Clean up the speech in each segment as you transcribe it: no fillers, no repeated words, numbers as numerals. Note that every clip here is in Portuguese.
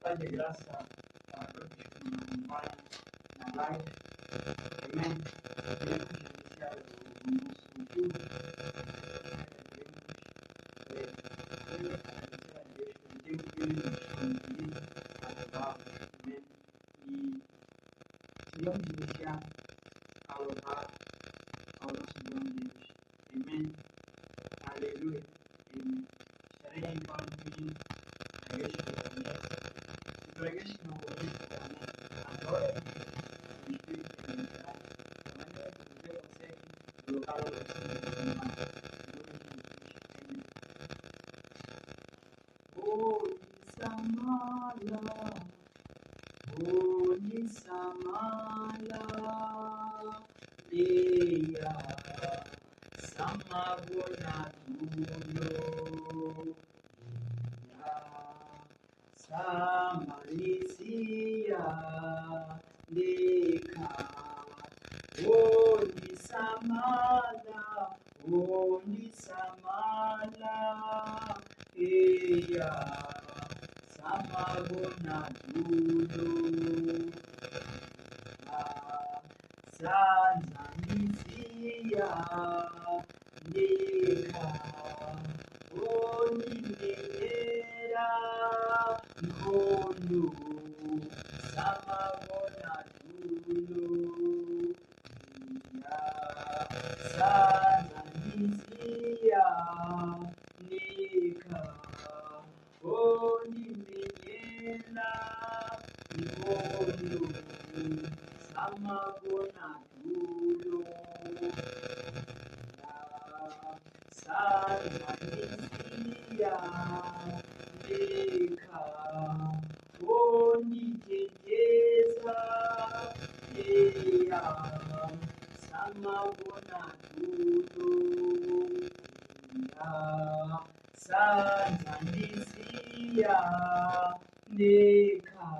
Pai de graça, a todos que nos acompanham na live. Amém. Queremos iniciar o nosso estudo. Queremos agradecer a Deus pelo tempo que Ele nos concedeu a palavra. Amém. E queremos iniciar a louvar ao nosso bom Deus. Amém. Aleluia. Amém. Estarei em paz pedindo a Deus que conhece. Se para aqueles que não conhecem também, adora o Espírito de verdade. Da maneira que você consegue colocar o coração do mais. Holy Samala, Leya, Samagona Tuyo, Samalisia, Leka, Holy Samala, Leya, Samagona Tuyo, Sanzanisia, Leka, Onimera, Nkolu, Samagona Tuyo, Sanzanisia, Leka, Onimera, Nkolu, Samagona Tuyo, Sanzanisia, Leka, Oniteteza, Leya, Samagona Tuyo, Sanzanisia, Leka,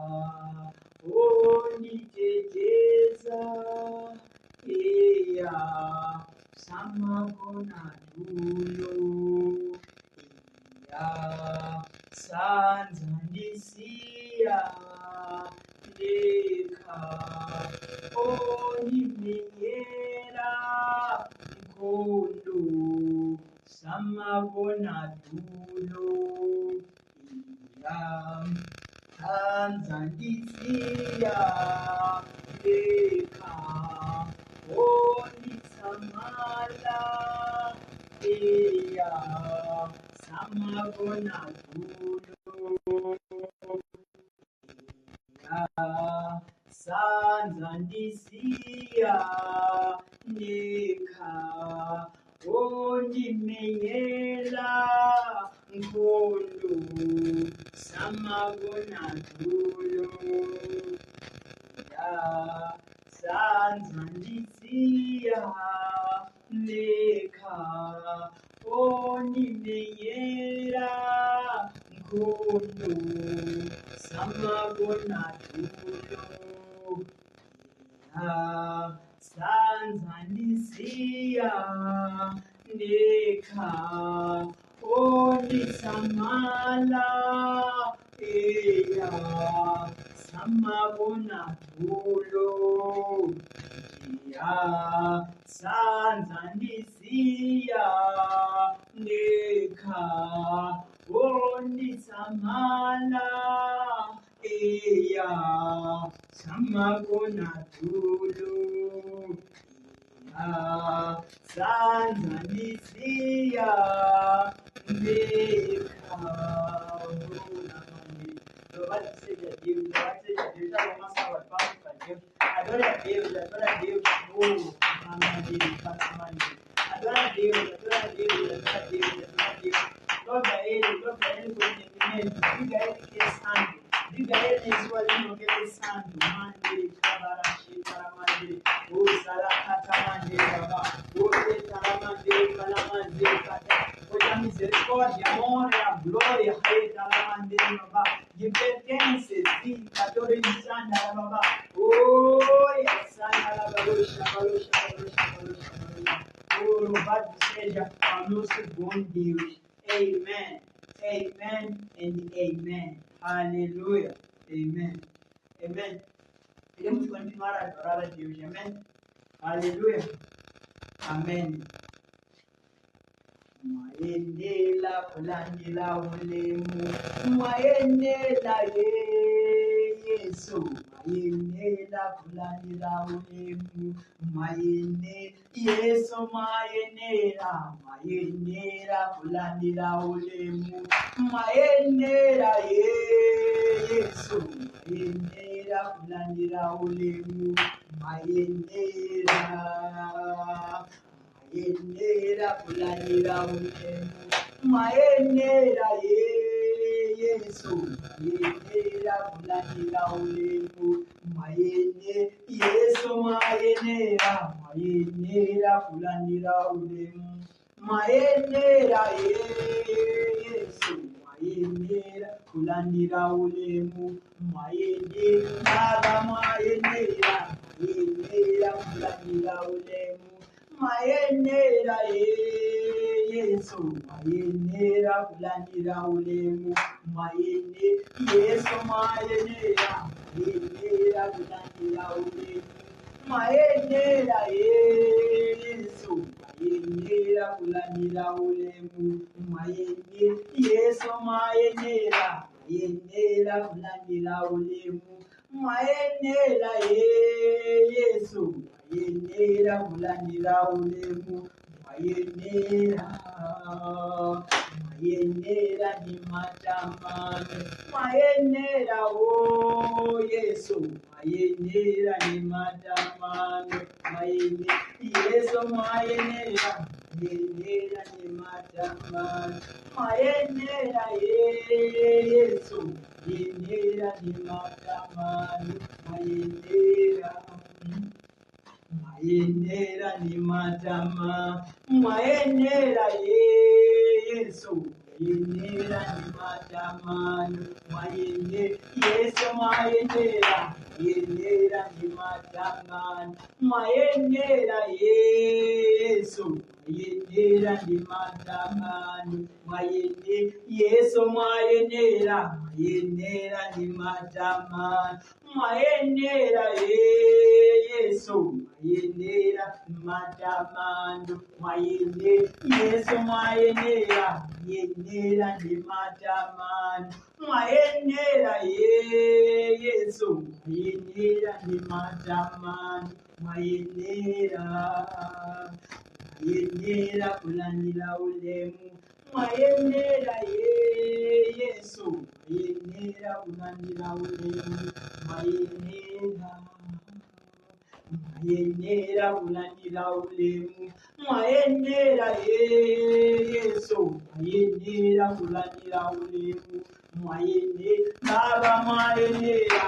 Oniteteza, Leya, Samagona Tuyo, Sanzanisia, Leka, Onimeyera, Nkolu, Samagona Tuyo, Sanzanisia, Leka, Onisamala, Leya, Samagona Tuyo, Sanzanisia, Leka, Onimeyela, Nkolu, Samagona Tuyo, Sanzanisia, Leka, Onimeyela, Nkolu, Samagona Tuyo, Sanzanisia, Leka, Onisamala, Leya, Samagona Tuyo, Sanzanisia, Leka, Onisamala, Leya, Samagona Tuyo, Sanzanisia, Leka. Louvado seja Deus, louvado seja Deus. Dá uma salva de palmas para Deus. Adore a Deus, adore a Deus. Adora a Deus, adora a Deus, adora a Deus, adora a Deus. Louva Ele com entendimento. Diga a Ele que é santo. Diga a Ele em sua língua que Ele é santo. Mande, Kabarashi, Karamande, O Sarakata Mande, Baba, O Taramande, Kalamande, Kata. Pois a misericórdia, a honra e a glória, Rei Taramande, Baba, lhe pertence, sim, Kadore Insana, Baba. Oi, Sana, Labarusha, Barusha, Barusha, Barusha, Barusha. Louvado seja o nosso bom Deus. Amen. Amen and amen. Aleluia. Amen. Amen. Queremos continuar a adorar a Deus. Amém. Aleluia. Amém. Mayenela kulandila ulemu, mayenela Yesu, mayenela kulandila ulemu, mayene Yesu, mayenela kulandila ulemu, mayenela Yesu, mayenela kulandila ulemu, mayenela Mayenera kulandira ulemu, mayenera Yesu, mayenera kulandira ulemu, mayene Yesu, mayenera kulandira ulemu, mayenera Yesu, mayenera kulandira ulemu, mayene Baba, mayenera kulandira ulemu. Mayenera Yesu, mayenera kulandira ulemu, mayene Yesu, mayenera kulandira ulemu, mayenera Yesu, mayenera kulandira ulemu, mayene Yesu, mayenera kulandira ulemu, mayenera Yesu. Mayenera kulandira ulemu, mayenera ni matamani, mayenera Yesu, mayenera ni matamani, mayene Yesu, mayenera ni matamani, mayenera Yesu, mayenera ni matamani, mayenera ni matama, mayenera Yesu, mayenera ni matama, mayene Yesu, mayenera ni matama, mayenera Yesu, mayenera ni matama, mayene Yesu, mayenera ni matama, mayenera Yesu, mayenera matamando, mayene Yesu, mayenera ni matamando, mayenera Yesu, mayenera ni matamando, mayenera kulandira ulemu, mayenera Yesu, mayenera kulandira ulemu, mayenera kulandira ulemu, mayenera Yesu, mayenera kulandira ulemu, mayene Baba, mayenera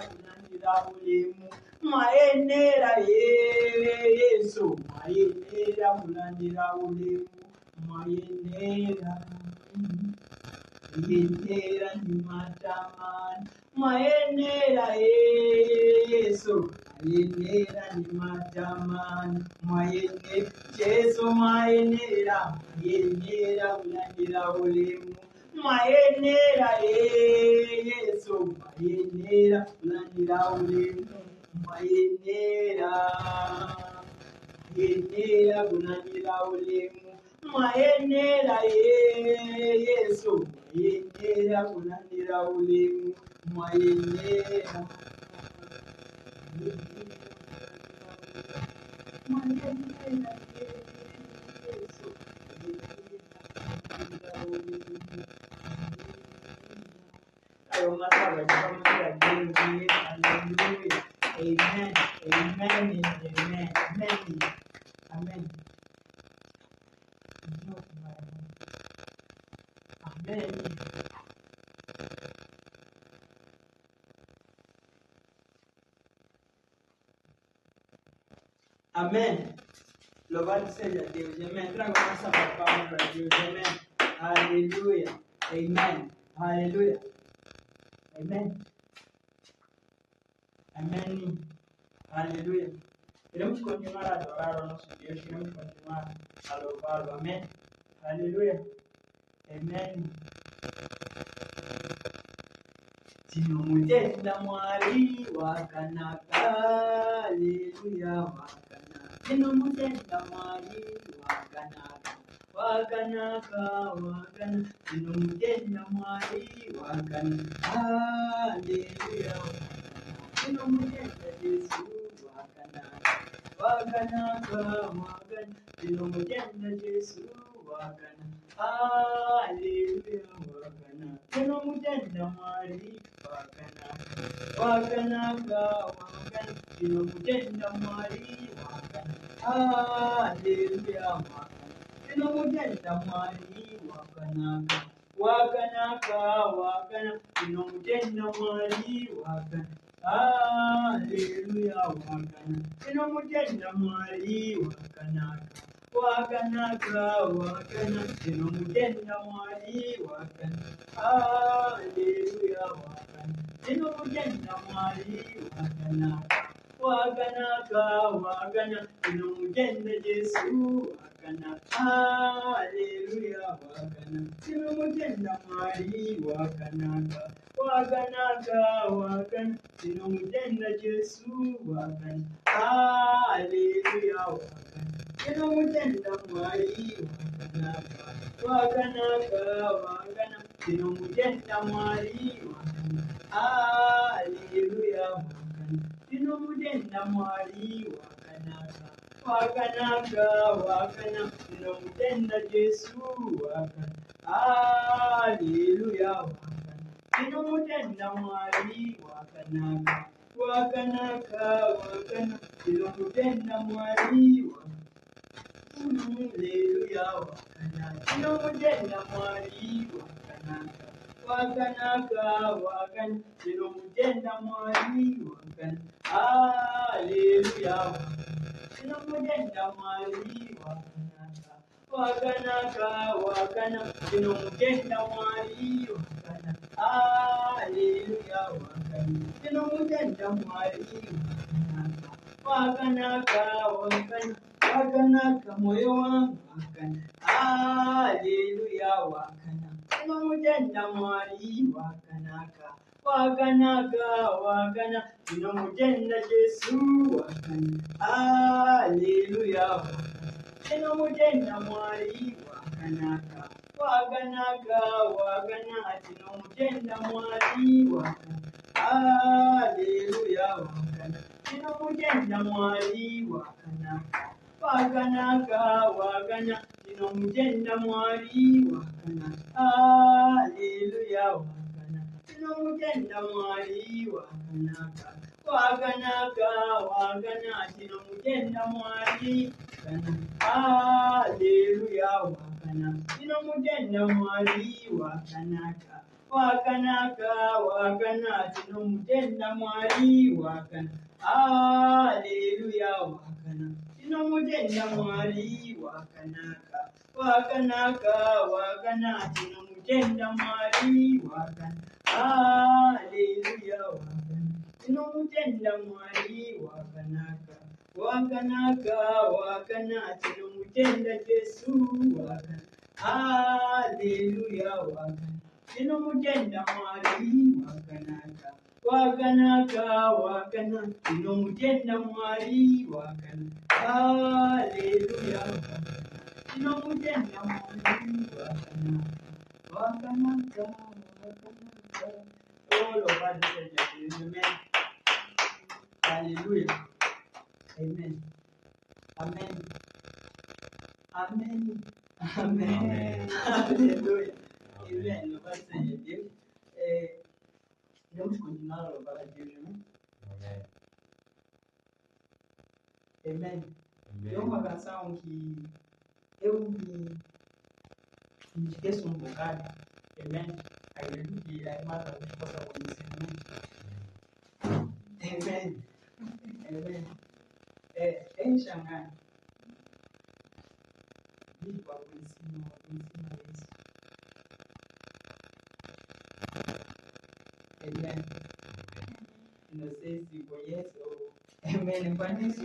kulandira ulemu, mayenera Yesu, mayenera kulandira ulemu, mayenera ni matamani, mayenera Yesu, mayenera ni matamani, mayene Yesu, mayenera kulandira ulemu, mayenera Yesu, mayenera kulandira ulemu, mayenera kulandira ulemu, mayenera Yesu, mayenera kulandira ulemu, mayenera Yesu, ayo masaba jikamugira jengi. Hallelujah. Amen. Amen. Amen. Amen. Amen. Amen. Amen. Louvado seja Deus. Amém. Traga nossa palavra para Deus. Amém. Aleluia. Amen. Aleluia. Amen. Amém. Aleluia. Queremos continuar a adorar o nosso Deus. Queremos continuar a louvá-lo. Amém. Aleluia. Amém. Tinumutenda mwari wakanaka, haleluya wakana. Tinumutenda mwari wakanaka, wakanaka, wakana. Tinumutenda mwari wakana, haleluya wakana. Tinumutenda Yesu wakanaka, wakanaka, wakana. Tinumutenda Yesu wakana, haleluya wakana. Tinumutenda mwari wakanaka, wakanaka, wakana. Tinumutenda mwari wakana, haleluya wakana. Tinumutenda mwari wakanaka, wakanaka, wakana. Tinumutenda mwari wakana, haleluya wakana. Tinumutenda mwari wakanaka, wakanaka, wakana. Tinumutenda mwari wakana, haleluya wakana. Tinumutenda mwari wakanaka, wakanaka, wakana. Tinumutenda Yesu wakana, haleluya wakana. Tinumutenda mwari wakanaka, wakanaka, wakana. Tinumutenda Yesu wakana, haleluya wakana. Tinumutenda mwari wakanaka, wakanaka, wakana. Tinumutenda mwari wakana, haleluya wakana. Tinumutenda mwari wakanaka, wakanaka, wakana. Tinumutenda Yesu wakana, haleluya wakana. Tinumutenda mwari wakanaka, wakanaka, wakana. Tinumutenda mwari wakana, haleluya wakana. Tinumutenda mwari wakanaka, wakanaka, wakana. Tinumutenda mwari wakana, haleluya wakana. Tinumutenda mwari wakanaka, wakanaka, wakana. Tinumutenda mwari wakana, haleluya wakana. Tinumutenda mwari wakanaka, wakanaka, wakana. Wakanaka moyo wangu wakana, haleluya wakana. Tinumutenda mwari wakanaka, wakanaka, wakana. Tinumutenda Yesu wakana, haleluya wakana. Tinumutenda mwari wakanaka, wakanaka, wakana. Tinumutenda mwari wakana, haleluya wakana. Tinumutenda mwari wakanaka, wakanaka, wakana. Tinumutenda mwari wakana, haleluya wakana. Tinumutenda mwari wakanaka, wakanaka, wakana. Tinumutenda mwari wakana, haleluya wakana. Tinumutenda mwari wakanaka, wakanaka, wakana. Tinumutenda mwari wakana, haleluya wakana. Tinumutenda mwari wakanaka, wakanaka, wakana. Tinumutenda mwari wakana, haleluya wakana. Tinumutenda mwari wakanaka, wakanaka, wakana. Tinumutenda Yesu wakana, haleluya wakana. Tinumutenda mwari wakanaka, wakanaka, wakana. Tinumutenda mwari wakana, haleluya wakana. Tinumutenda mwari wakanaka, wakanaka, wakanaka. Oh Lord, Father, amen. Hallelujah. Amen. Amen. Amen. Amen. Hallelujah. Amen. Lord, Father, vamos continuar a louvar a Deus, amém? Amen. É uma canção que eu me esqueço um bocado. Amen. Acredito que a irmã talvez possa conhecer, amém? Amen. Amen. É em Xangai. Digo para o ensino isso. Amen. Não sei se conhece ou... Amen. Conhece?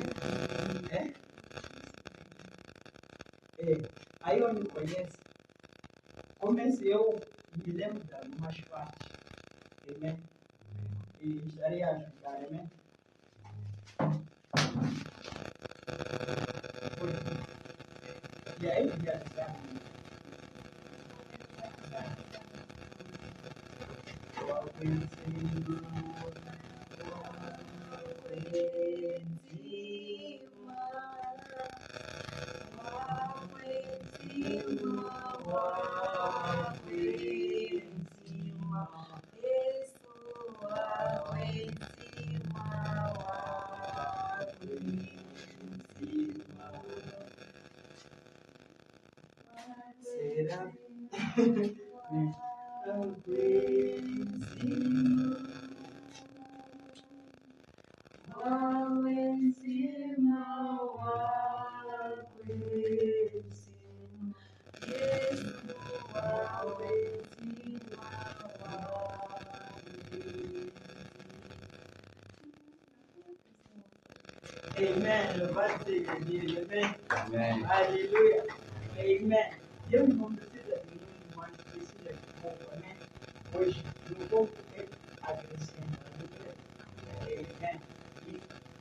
Aí eu me conheço. Comecei eu me lembro das umas partes. Amen. estarei a ajudar, amém? E aí, já está. Amen. Louvado seja Deus. Amém. Amém. Aleluia. Amen. Deus não precisa de mim, mas precisa de pouco. Amém. Hoje, no pouco ele acrescenta. Amen. E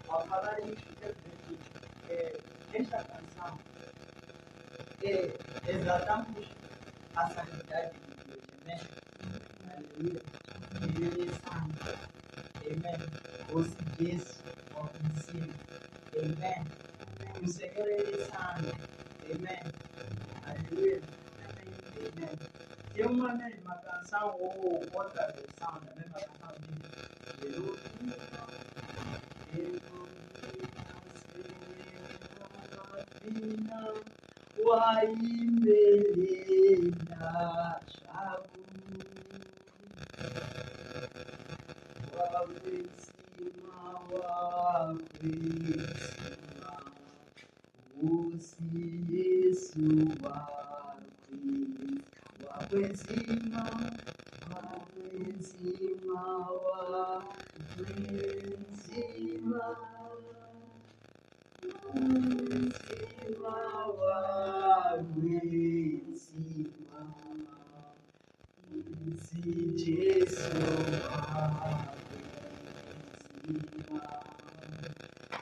ao falar isso, quero dizer que esta canção exaltamos a santidade de Deus. Amém. Aleluia. Ele é santo. Amen. Você diz ao ensino. Amen. O Senhor é santo. Amen. Aleluia. Amen. Tem uma mesma canção ou outra versão da mesma canção de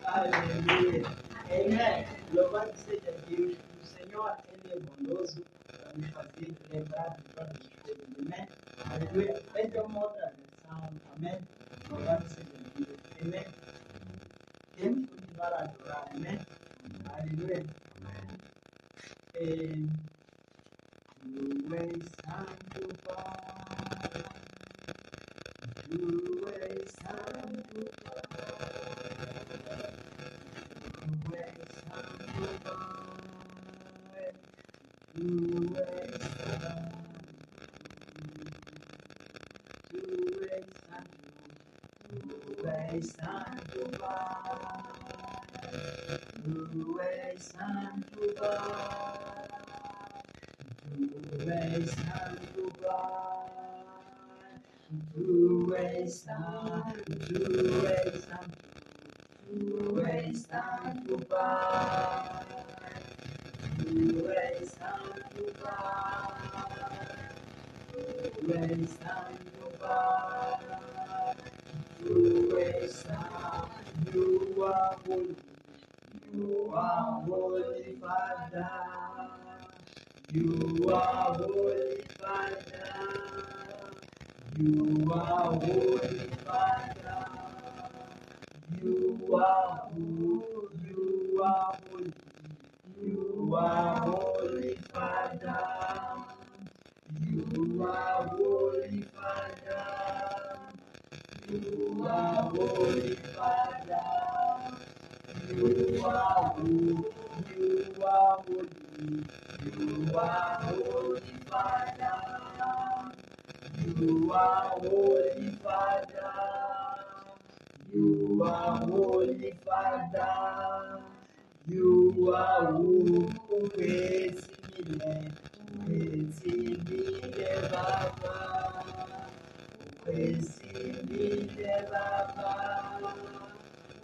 Aleluia. Amen. Louvado seja Deus. O Senhor, Ele é bondoso para nos fazer lembrar de todas as coisas. Amém. Aleluia. Essa é uma outra versão. Amém. Louvado seja Deus. Amém. Temos que continuar a adorar. Amém. Aleluia. Tu és santo, Pai. Tu és santo, Pai. Tu és santo, Pai. Tu és santo. Tu és santo. Tu és santo, Pai. Tu és santo, Pai. Tu és santo, Pai. Tu és santo, Tu és santo. Tu és santo, Pai. Tu és santo, Pai. Tu és santo, Pai. Tu és santo. You are holy. You are holy, Father. You are holy, Father. You are holy, Father. You are holy. You are holy. You are holy, Father. You are holy, Father. You are holy, Father. You are holy. You are holy. You are holy, Father. You are holy, Father. You are holy, Father. You are holy, Baba. Ukwesibile Baba.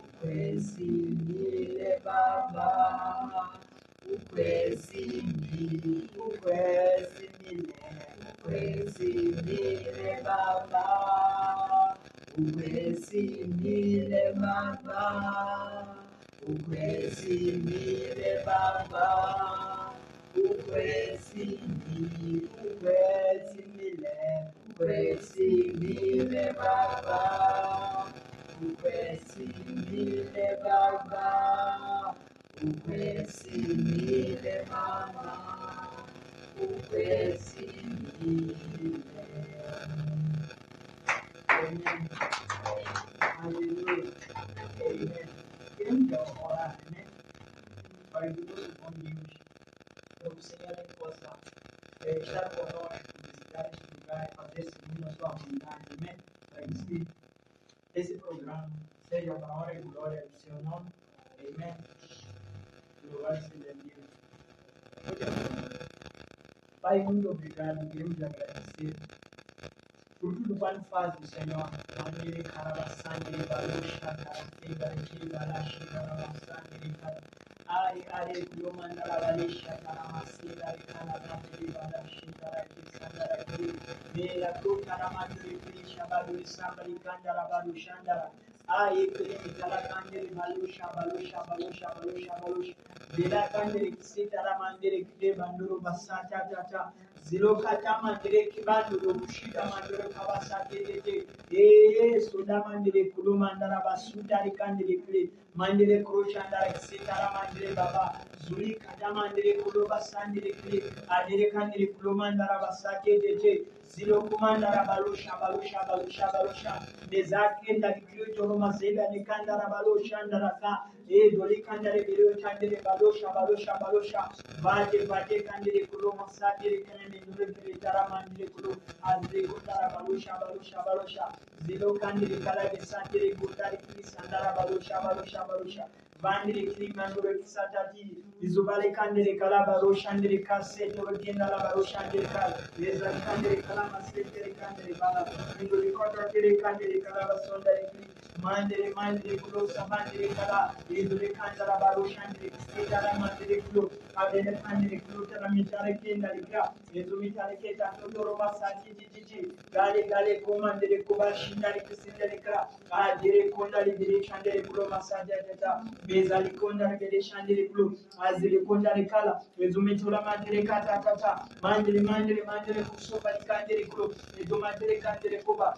Ukwesibile Baba. Ukwesibile, ukwesibile, ukwesibile Baba. ukwesimile Baba, ukwesimile Baba, ukwesimile, ukwesimile Baba, ukwesimile Baba, ukwesimile Baba, ukwesimile. Amen. Hallelujah. Amen. Quem deu a orar, né? Para que Deus convide, eu Senhor que possa estar conosco, visitar este lugar e fazer segundo a sua vontade, amém? Para que esse programa seja para a honra e glória do seu nome, amém? Louvado seja Deus. Pai, muito obrigado, queremos agradecer por tudo quanto faz o Senhor. Mandere carabasandere balusha carafega balashi carabasandere cara. Are kulomandara balisha caramasira carabasandere balashi carabasandara kiri. Mela ku caramandere krisha balusha balikandara balushandara. Kiri kalakandere balusha. Bela kandere kisitara mandere kide banduru basata tata. Zilokata mandere kibanduru bushida mandere kabasate tete. Soda mandere kulumandara basuda rikandere kire. Mandere kroshandara kisitara mandere baba. Zuli kata mandere kulubasandere kire. Adere kandere kulumandara basate tete. Zilo kumandara balusha. Bezakenda dikiro toro mazela nikandara balusha ndaraka. Doli kandare biro kandere balusha. Bate kandere kulo masajere kandere nure kire tara mandere kulo. Azre kundara balusha. Zilo kandere kala besajere kundari kiri sandara balusha. Bandere kiri mandure kisatati. Izubale kandere kala balusha ndere kase toro kendala balusha ndere kala. Leza kandere kala masajere kandere bala. Induri kota kere kandere kala basondare kiri. Mandere kulo samandere kala. Induri kandara balusha ndere kisitara mandere kulo. Adene kandere kulo tara mitare kendari kira. Ezumitare keta totoro basati titi. Gale komandere kubashindari kisitare kira. Adere kondari bire chandere kulo masanja tata. Bezali kondari bire chandere kulo. Azire kondari kala. Ezumitura mandere kata tata. Mandere kusoba kandere kulo. Ezumatare kandere kuba.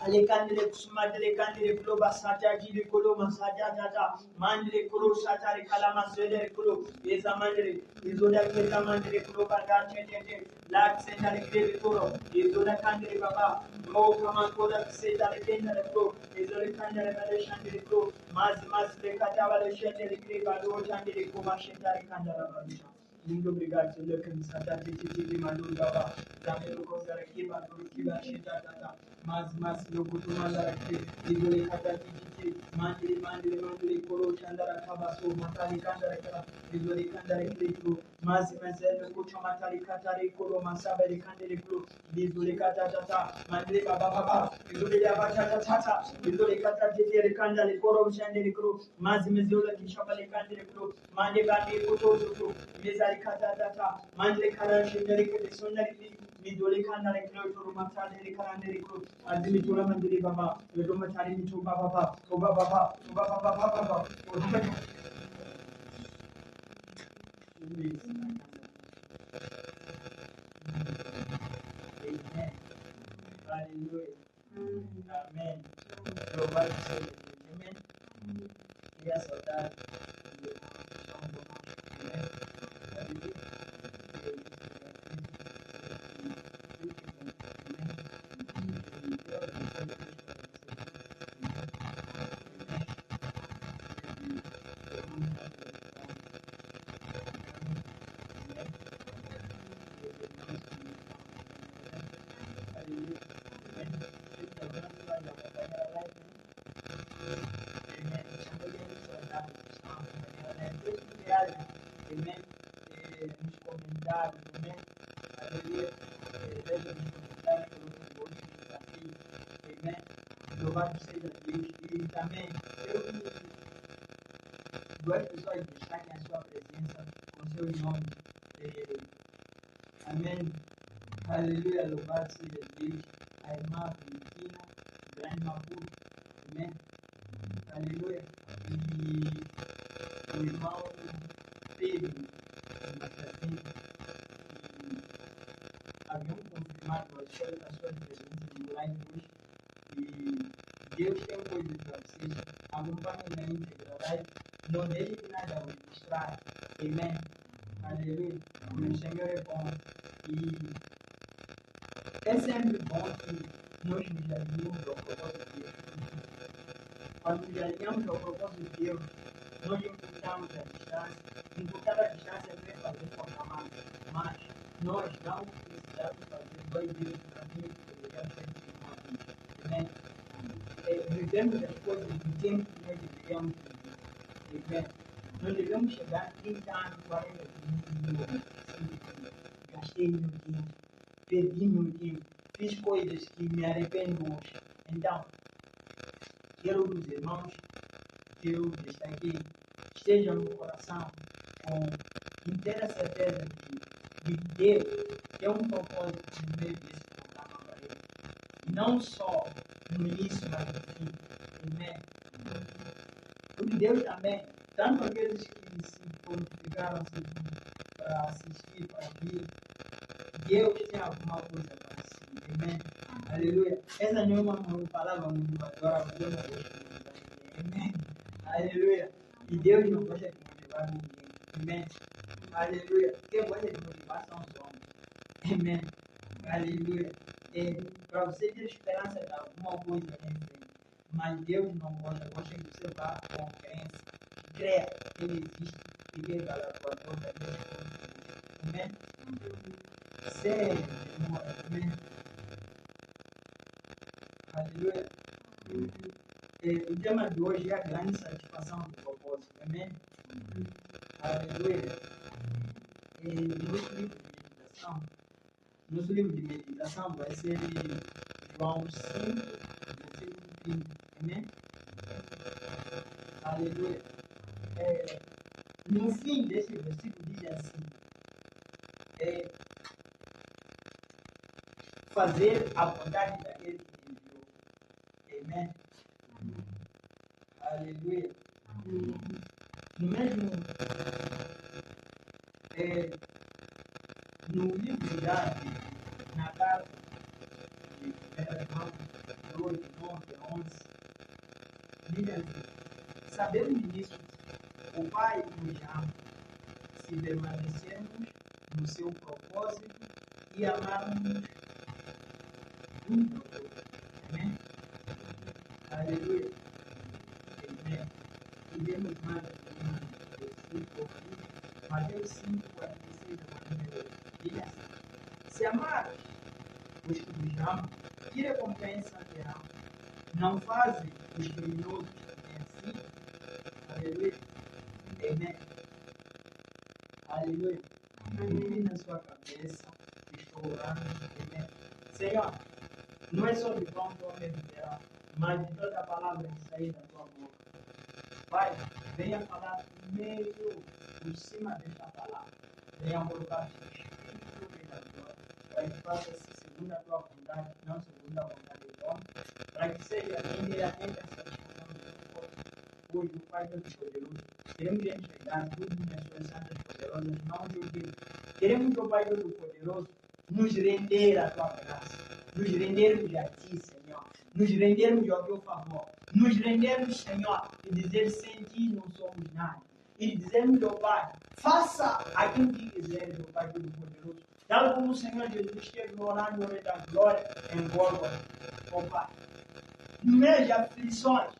Alekandre kusumadre kandre kulo basata jiri kulo masaja tata mandre kulo satare kala masere kulo eza mandre izoda keta mandre kulo bagate tete lak sendare kire kulo izoda kandre baba mo kama kola sendare kendare kulo izoda kandre bale shandre kulo maz le kata bale shandre kire balo shandre kulo shendare kandara balisha. Muito obrigado, Senhor, que nos está de madrugada. Também o conselho aqui, madrugada, chega, mas eu vou mandar aqui, e vou lhe cantar aqui, mandre, coro, chandara, cabaço, matari, candara, e vou lhe cantar aqui, mas eu vou matari, catari, coro, massaba, e candere, e vou lhe cantar, mandre, baba, e vou lhe abatar, e vou lhe cantar, e candale, coro, chandere, mas eu lhe chamale, candere, mande, coro, Mezari Katata, Mandre Karashi, Derek, Sonari, Midoli Kanare, Mata, Derek, Adimitura Mandiri Baba, Yodomatari to Baba, Baba. Amen. Hallelujah. Amen. Your Bible says, Amen. Yes, or that. Amen. Amen. Nos comentários, amém? Aleluia. Veja nos comentários que eu vou te desafio. Amém. Louvado seja Deus. E também, duas pessoas destaquem a sua presença com seus nomes. Amém. Aleluia. Louvado seja Deus. A irmã Cristina, grande Maputo. Amém? Aleluia. E o irmão Pedro, haviam confirmado as suas presenças no live hoje. E Deus tem coisas para vocês. Acompanhem na íntegra live. Não deixe que nada os distraia. Amém. Aleluia. O Senhor é bom. E é sempre bom que nós nos alinhamos ao propósito de Deus. Quando nos alinhamos ao propósito de Deus, nós encurtamos a distância. Encurtar a distância não é fazer proclamar, mas nós não precisamos fazer dois dias para mim que devemos ter uma vida. Vivemos as coisas do tempo que nós deveríamos viver. Nós devemos chegar a 30 anos, 40 anos, gastei meu tempo, perdi meu tempo, fiz coisas que me arrependo hoje. Então, quero que os irmãos que eu destaquei estejam no coração com inteira certeza de que Deus tem um propósito no meio desse programa para ele. Não só no início, mas no fim. Amém? Porque Deus também, tanto aqueles que se prontificaram para assistir, para vir, Deus tem alguma coisa para si. Amém? Aleluia. Essa não é uma palavra motivadora, mas eu não gosto de motivar ninguém. Amém? Aleluia. E Deus não gosta de motivar ninguém. Amém? Aleluia. Quem gosta de motivar são os homens. Amém? Aleluia. Para você ter esperança de alguma coisa em frente. Mas Deus não gosta que você vá com crença. Creia que Ele existe e que Ele vai dar a tua porta. Amém? Sério, irmão. Amém? Aleluia. O tema de hoje é a grande satisfação do propósito. Amém? Aleluia. Nosso livro de meditação vai ser João 5, versículo 30. Amém? Aleluia. No fim desse versículo diz assim: fazer a vontade daquele que me enviou. Amém? Aleluia. No mesmo no livro de Gade, na carta de 1 2, 9, 11, diz assim: sabemos disso, o Pai nos ama, se permanecermos no seu propósito e amarmos um ao outro. Amém? Aleluia. Amém. E vemos mais aqui, Mateus 5, 46 a 48. Diz assim: se amares os que vos amam, que recompensa terão? Não fazem os criminosos também assim? Aleluia. Amém. Aleluia. Incline na sua cabeça, estou orando. Amém. Senhor, não é só de pão que o homem viverá, mas de toda a palavra que sair da tua boca. Pai, venha falar meio por cima desta palavra. Venha colocar o seu espírito redentor, para que faça-se segundo a tua vontade, não segundo a vontade do homem, para que seja inteiramente a satisfação do teu corpo. Hoje, o Pai Todo-Poderoso, queremos entregar tudo nas suas santas poderosas mãos de Deus. Queremos, o Pai Todo-Poderoso, nos render à tua graça, nos rendermos a ti, Senhor, nos rendermos ao teu favor, nos rendermos, Senhor, e dizer sem ti não somos nada. E dizermos ao Pai, faça aquilo que quiseres, meu Pai Todo-Poderoso. Tal como o Senhor Jesus esteve orando no Rei da Glória em Gólgota, ó Pai. No meio de aflições,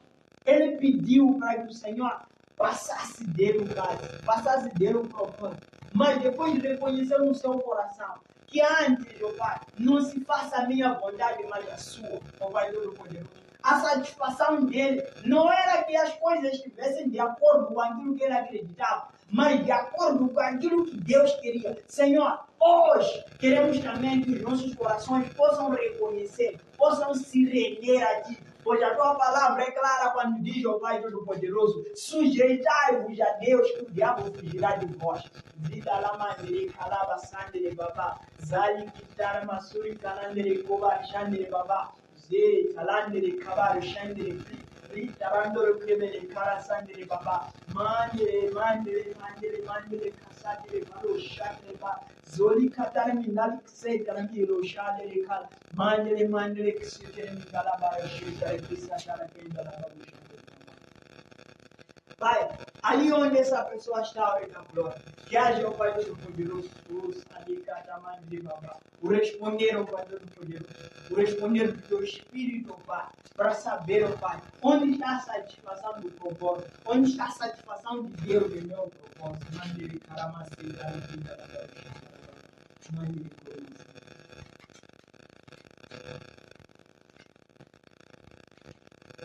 Ele pediu para que o Senhor passasse dele o caso, passasse dele o propósito. Mas depois de reconhecer no seu coração que antes, ó Pai, não se faça a minha vontade, mas a sua, ó Pai Todo-Poderoso. A satisfação dele não era que as coisas estivessem de acordo com aquilo que ele acreditava, mas de acordo com aquilo que Deus queria. Senhor, hoje queremos também que os nossos corações possam reconhecer, possam se render a Ti. Pois a Tua palavra é clara quando diz ao Pai Todo-Poderoso: sujeitai-vos a Deus, que o diabo fugirá de vós. Zita lamandere kalaba sandere baba, zali kitara masuri kanandere koba shandere baba. de talandere kabare shandere ritarandoro krebele karasandere baba mandere kasadere balo shandere ba zoli katare minali kse karami ro shandere kal mandere kisitere mingala bara shitare kisa kara kenda la babu shandere. Pai, ali onde essa pessoa está hoje na glória, que haja o Pai Todo-Poderoso, o responder ao Pai Todo-Poderoso, o responder do teu Espírito, Pai, para saber, ó Pai, onde está a satisfação do propósito, onde está a satisfação de Deus em meu propósito. Mande-lhe caramacei, mande-lhe coisa.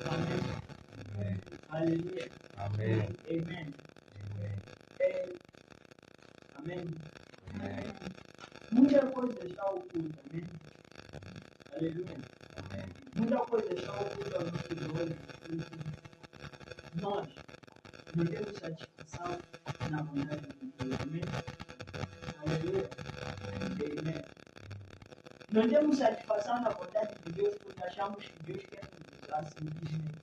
Amém. Aleluia. Amém. Amen. Amém. Amém. Muita coisa está oculta, amém? Aleluia. Amém. Muita coisa está oculta ao nosso olho. Nós não temos satisfação na vontade de Deus, amém? Aleluia. Amém. Não temos satisfação na vontade de Deus porque achamos que Deus quer nos usar simplesmente.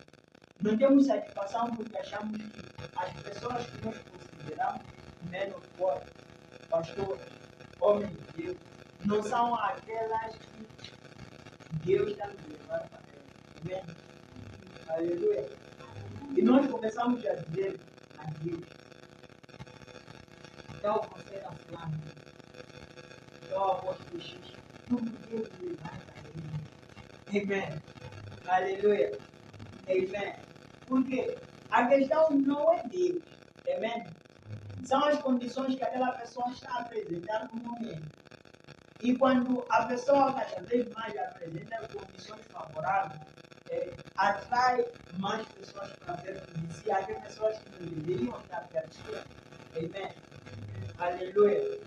Não temos satisfação porque achamos que as pessoas que nós consideramos menos fortes, pastores, homens de Deus, não são aquelas que Deus está nos levando para Deus. Amém? Aleluia. E nós começamos a dizer a Deus: é o profeta fulano, é o apóstolo X, tudo Deus nos levar para Ele. Amém? Aleluia. Amém. Porque a questão não é Deus. Amém? São as condições que aquela pessoa está a apresentar no momento. E quando a pessoa cada vez mais apresenta condições favoráveis, atrai mais pessoas para perto de si, até pessoas que não deveriam estar perto de si. Amém. Aleluia.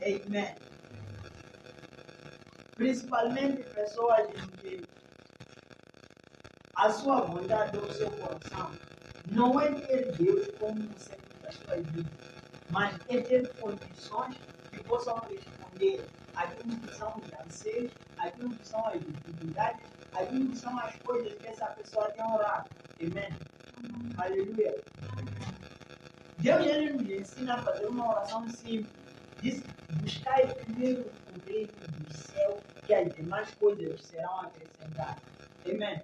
Amém. Principalmente pessoas em que a sua vontade ou o seu coração não é ter Deus como um centro da sua vida, mas é ter condições que possam responder aquilo que são os anseios, aquilo que são as dificuldades, aquilo que são as coisas que essa pessoa tem orado. Amém? Aleluia. Deus ele nos ensina a fazer uma oração simples. Diz: buscai primeiro o reino do céu, que as demais coisas serão acrescentadas. Amém?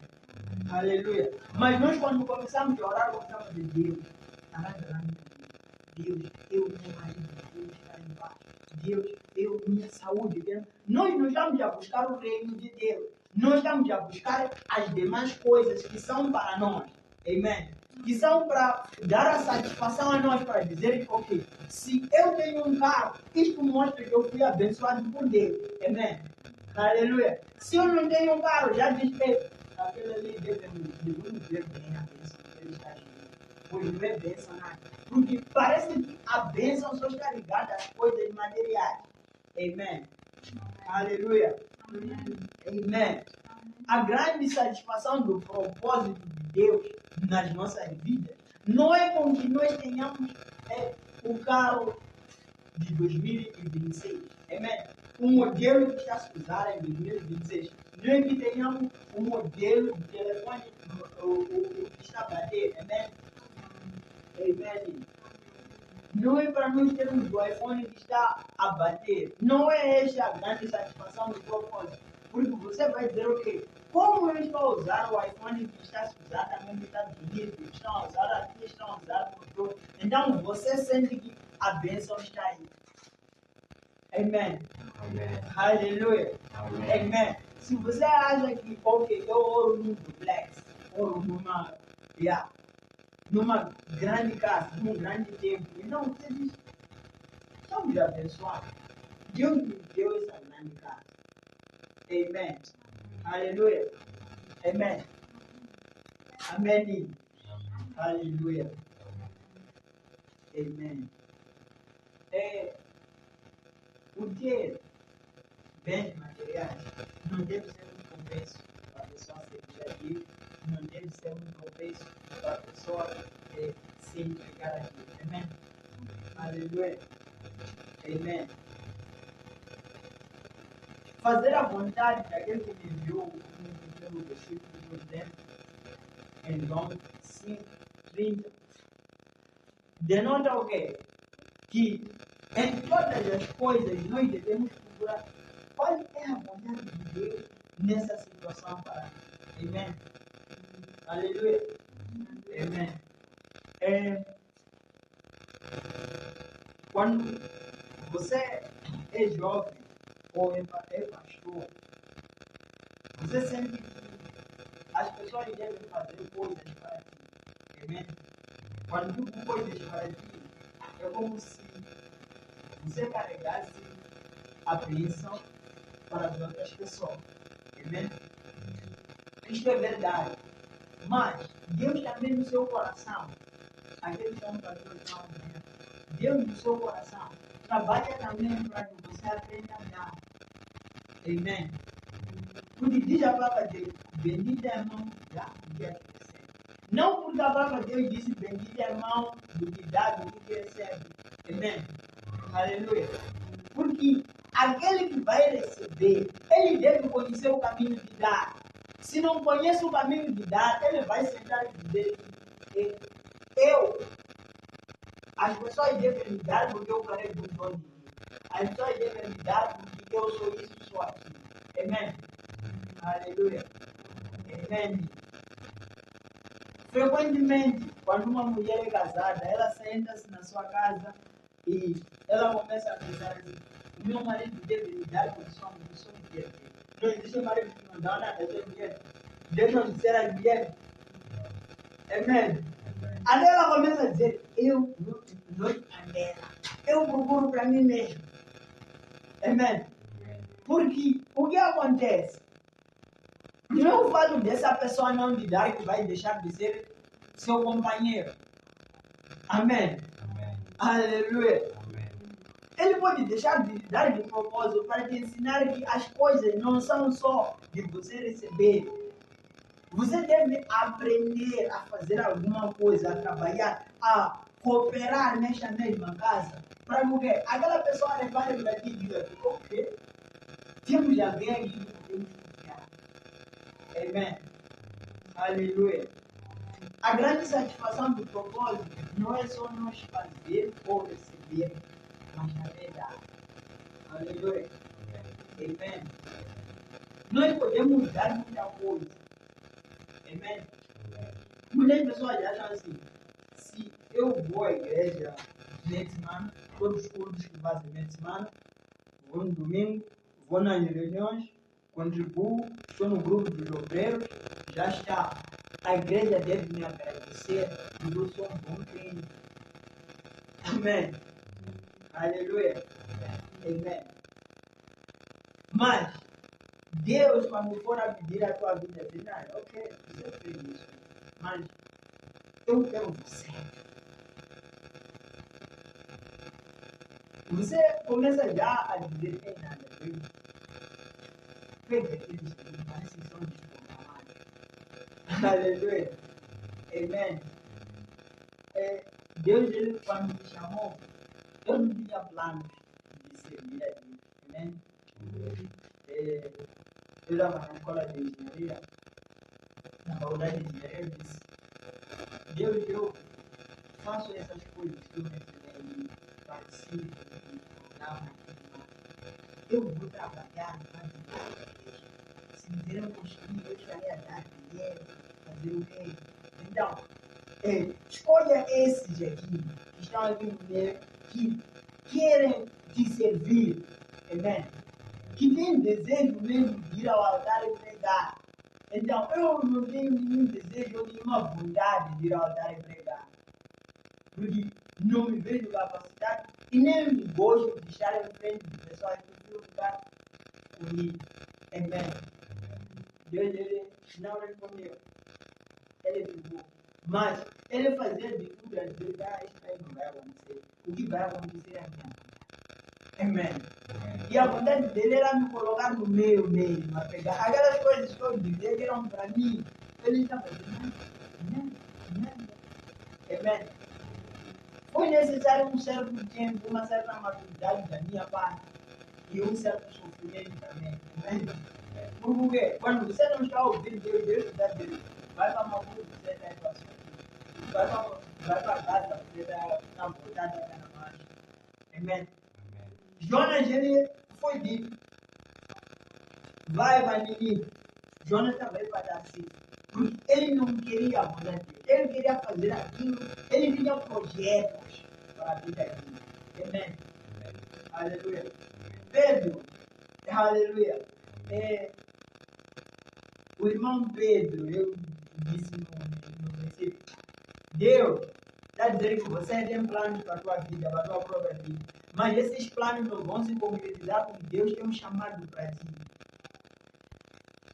Aleluia. Mas nós, quando começamos a orar, começamos a dizer: Deus, eu, meu marido, Deus está embaixo. Deus, eu, minha saúde. Deus. Nós não estamos a buscar o reino de Deus. Nós estamos a buscar as demais coisas que são para nós. Amém? Que são para dar a satisfação a nós, para dizer que, ok, se eu tenho um carro, isto mostra que eu fui abençoado por Deus. Amém? Aleluia. Se eu não tenho um carro, já diz que aquele ali deve não ver bem a bênção que ele está agindo. Pois não é bênção nada. Porque parece que a bênção só está ligada às coisas materiais. Amém. Aleluia. Amém. A grande satisfação do propósito de Deus nas nossas vidas não é com que nós tenhamos o carro de 2026. Amém. O modelo que está a se usar em 2026. Não é que tenhamos um modelo de telefone que está a bater. Amém. Amém. Não é para nós termos o iPhone que está a bater. Não é esta a grande satisfação do propósito. Porque você vai dizer o quê? Como eu estou a usar o iPhone que está a se usar também nos Estados Unidos, que estão a usar aqui, estão a usar no todo. Então você sente que a bênção está aí. Amém. Amém. Aleluia. Amém. Amém. Se você acha que, ok, eu oro num duplex, oro numa grande casa, num grande templo, então você diz: somos abençoados. Deus me deu essa grande casa. Amém. Aleluia. Amém. Amém. Aleluia. Amém. O ter bens materiais não deve ser um compenso para a pessoa ser criativa, não deve ser um compenso para a pessoa se entregar a Deus. Amém. Aleluia. Amém. Fazer a vontade daquele que me enviou, como no versículo de dentro, em João 5:30. Denota o quê? Que em todas as coisas nós devemos procurar qual é a vontade de Deus nessa situação para nós. Amém? Aleluia. Amém. Quando você é jovem ou é pastor, você sente que as pessoas devem fazer coisas para ti. Amém? Quando tu coisas para ti, é como se você carregasse a bênção para as outras pessoas. Amém? Isto é verdade. Mas Deus também no seu coração, aqueles que são pastores não, né? Deus no seu coração trabalha também para que você aprenda a dar. Amém? Porque diz a palavra de Deus, bendita é a mão que dá e que recebe. Não porque a palavra de Deus disse bendita é a mão do que dá e do que recebe. Amém? Aleluia. Porque aquele que vai receber, ele deve conhecer o caminho de dar. Se não conhece o caminho de dar, ele vai sentar e dizer que as pessoas devem me dar porque eu carrego o dom de Deus. As pessoas devem me dar porque eu sou isso, sou aquilo. Amém? Aleluia. Amém. Frequentemente, quando uma mulher é casada, ela senta-se na sua casa e ela começa a pensar assim, o meu marido deve me dar porque sou mulher. Não existe marido que não dá nada, é mulher. Deus não disser as mulheres. Amém. Aí ela começa a dizer, eu procuro para mim mesmo. Amém. Porque o que acontece? Não é o fato dessa pessoa não lhe dar que vai deixar de ser seu companheiro. Amém. Aleluia. Ele pode deixar de lhe dar de propósito para te ensinar que as coisas não são só de você receber. Você deve aprender a fazer alguma coisa, a trabalhar, a cooperar nesta mesma casa. Para que aquela pessoa repare para ti e diga, ok, temos alguém aqui que podemos confiar. Amém. Aleluia. A grande satisfação do propósito não é só nós fazer ou receber, mas também dar. Aleluia. Amém. Nós podemos dar muita coisa. Amém. Muitas pessoas acham assim, se eu vou à igreja meia semana, todos os cultos que fazem meia semana, vou no domingo, vou nas reuniões, contribuo, estou no grupo dos obreiros, já está. A igreja deve me agradecer porque eu sou um bom crente. Amém. Aleluia. Amém. Mas, Deus, quando for a medir a tua vida, diz, não, ok, você fez isso, mas eu quero você. Você começa já a dizer, tem nada, pega aqueles que parecem que são desprogramados. Aleluia. Amém. Deus, ele, quando me chamou, eu não tinha planos de servir a Deus. Amém. Eu estava na escola de engenharia, na faculdade de engenharia, eu disse, Deus, eu faço essas coisas que eu mencionei, participo do programa, eu vou trabalhar para ajudar a igreja. Se me deram construir, eu estarei a dar dinheiro, fazer o quê? Então, escolha esses aqui, que estão aqui no meio, que querem te servir, amém? Que têm desejo mesmo de ir ao altar e pregar. Então, eu não tenho nenhum desejo ou nenhuma vontade de ir ao altar e pregar. Porque não me vejo capacitado e nem me gosto de estar em frente de pessoas que precisam ficar comigo. Amém. Deus, ele não respondeu. Ele ficou. Mas ele fazia de tudo a dizer, isso aí não vai acontecer. O que vai acontecer é a minha vontade. Amém. E a vontade dele era me colocar no meio mesmo, a pegar aquelas coisas que eu dizia que eram para mim. Ele estava dizendo, amém. Foi necessário um certo tempo, uma certa maturidade da minha parte e um certo sofrimento também. Amém. Por quê? Quando você não está ouvindo Deus, Deus está dizendo, vai para uma rua, você está em vai para casa, você está voltado até na margem. Amém? Jonas, ele foi dito, vai para Nínive. Jonas também vai dar assim. Porque ele não queria mudar de Deus. Ele queria fazer aquilo. Ele tinha projetos para a vida dele. Amém? Aleluia. Pedro, aleluia. O irmão Pedro, eu disse no princípio, Deus está dizendo que você tem planos para a tua vida, para a tua própria vida. Mas esses planos não vão se concretizar porque Deus tem um chamado para ti.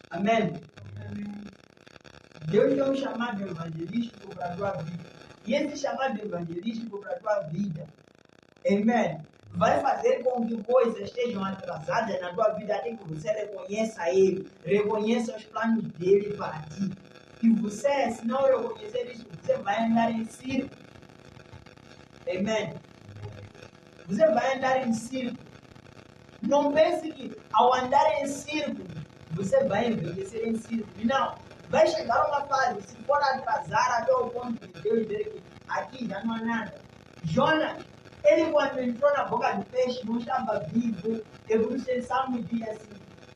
Amém? Deus tem um chamado evangelístico para a tua vida. E esse chamado evangelístico para a tua vida, amém, vai fazer com que coisas estejam atrasadas na tua vida até que você reconheça Ele, reconheça os planos dele para ti. E você, se não reconhecer isso, você vai andar em círculo. Amém? Você vai andar em círculo. Não pense que ao andar em círculo, você vai envelhecer em círculo. Não. Vai chegar uma fase, se for atrasar até o ponto de Deus dizer que aqui já não há nada. Jonas, ele quando entrou na boca do peixe, não estava vivo. E por isso Salmo diz assim,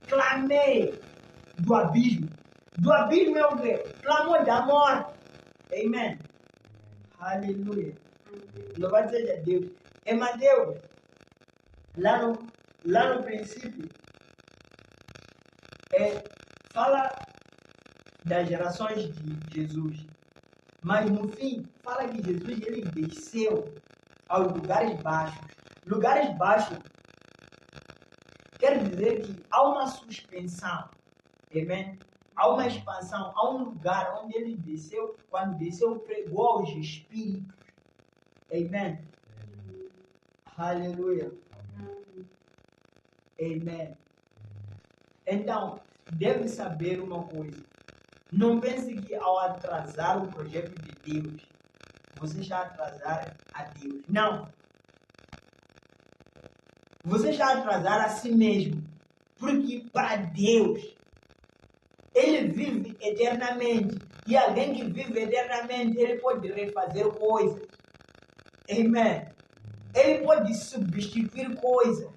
clamei do abismo. Do abismo é o quê? Clamor da morte. Amém. Aleluia. Louvado seja Deus. Em Mateus, lá no princípio, fala das gerações de Jesus. Mas no fim, fala que Jesus ele desceu aos lugares baixos. Lugares baixos quer dizer que há uma suspensão. Amém? Há uma expansão, há um lugar onde ele desceu, quando desceu, pregou aos espíritos. Amém? Aleluia. Amém. Então, deve saber uma coisa. Não pense que ao atrasar o projeto de Deus, você está a atrasar a Deus. Não. Você está a atrasar a si mesmo. Porque para Deus, Ele vive eternamente. E alguém que vive eternamente, ele pode refazer coisas. Amém. Ele pode substituir coisas.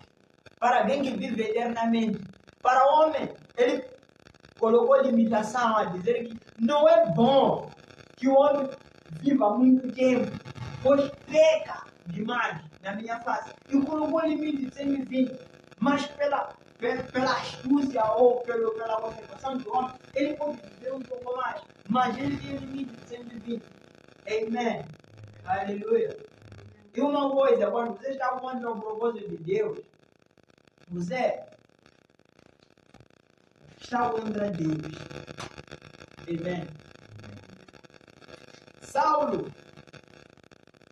Para alguém que vive eternamente. Para o homem, ele colocou limitação a dizer que não é bom que o homem viva muito tempo, pois peca demais na minha face. E colocou limite de 120, mas pela astúcia ou pela conservação do homem, ele pode viver um pouco mais, mas ele tem limite de 120. Amém. Aleluia. E uma coisa, quando você está contra o propósito de Deus, você está contra Deus. Amém. Saulo,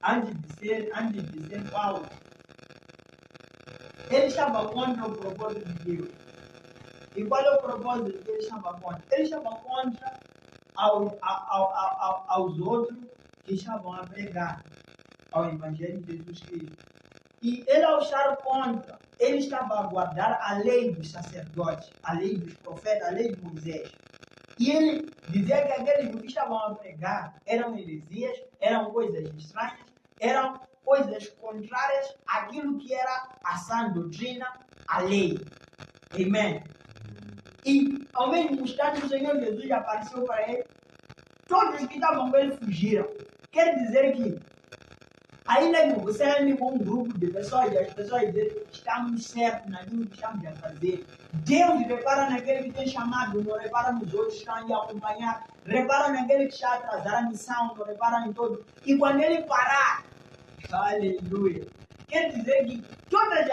antes de ser Paulo, ele estava contra o propósito de Deus. E qual é o propósito que ele estava contra? Ele estava contra aos outros que estavam a pregar ao Evangelho de Jesus Cristo. E ele, ao estar contra, ele estava a guardar a lei dos sacerdotes, a lei dos profetas, a lei de Moisés. E ele dizia que aqueles que estavam a pregar eram heresias, eram coisas estranhas, eram coisas contrárias àquilo que era a sã doutrina, a lei. Amém. E ao mesmo instante o Senhor Jesus apareceu para ele. Todos que estavam com ele fugiram. Quer dizer que ainda que você ande com um grupo de pessoas e as pessoas dizem que estamos certos naquilo que estamos a fazer, Deus repara naquele que tem chamado, não repara nos outros que estão a acompanhar, repara naquele que está a atrasar a missão, não repara em todos. E quando ele parar, aleluia, quer dizer que todas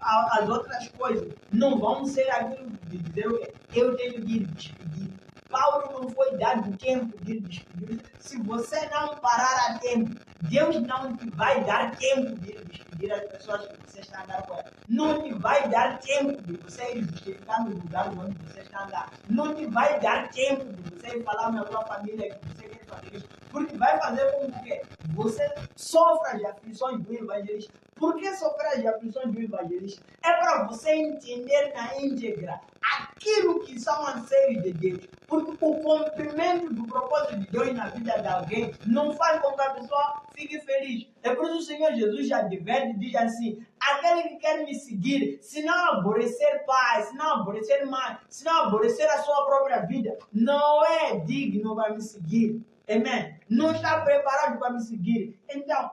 as outras coisas não vão ser aquilo de dizer o que eu tenho de despedir. Paulo não foi dado tempo de despedir. Se você não parar a tempo, Deus não te vai dar tempo de despedir as pessoas que você está andando com elas. Não te vai dar tempo de você ir justificar no lugar onde você está andando. Não te vai dar tempo de você ir falar na sua família que você quer fazer isso. Porque vai fazer com que você sofra de aflições do evangelista. Por que sofrer as aflições do evangelista? É para você entender na íntegra aquilo que são anseios de Deus. Porque o cumprimento do propósito de Deus na vida de alguém não faz com que a pessoa fique feliz. É por isso que o Senhor Jesus já adverte e diz assim: aquele que quer me seguir, se não aborrecer pai, se não aborrecer mãe, se não aborrecer a sua própria vida, não é digno para me seguir. Amém? Não está preparado para me seguir. Então,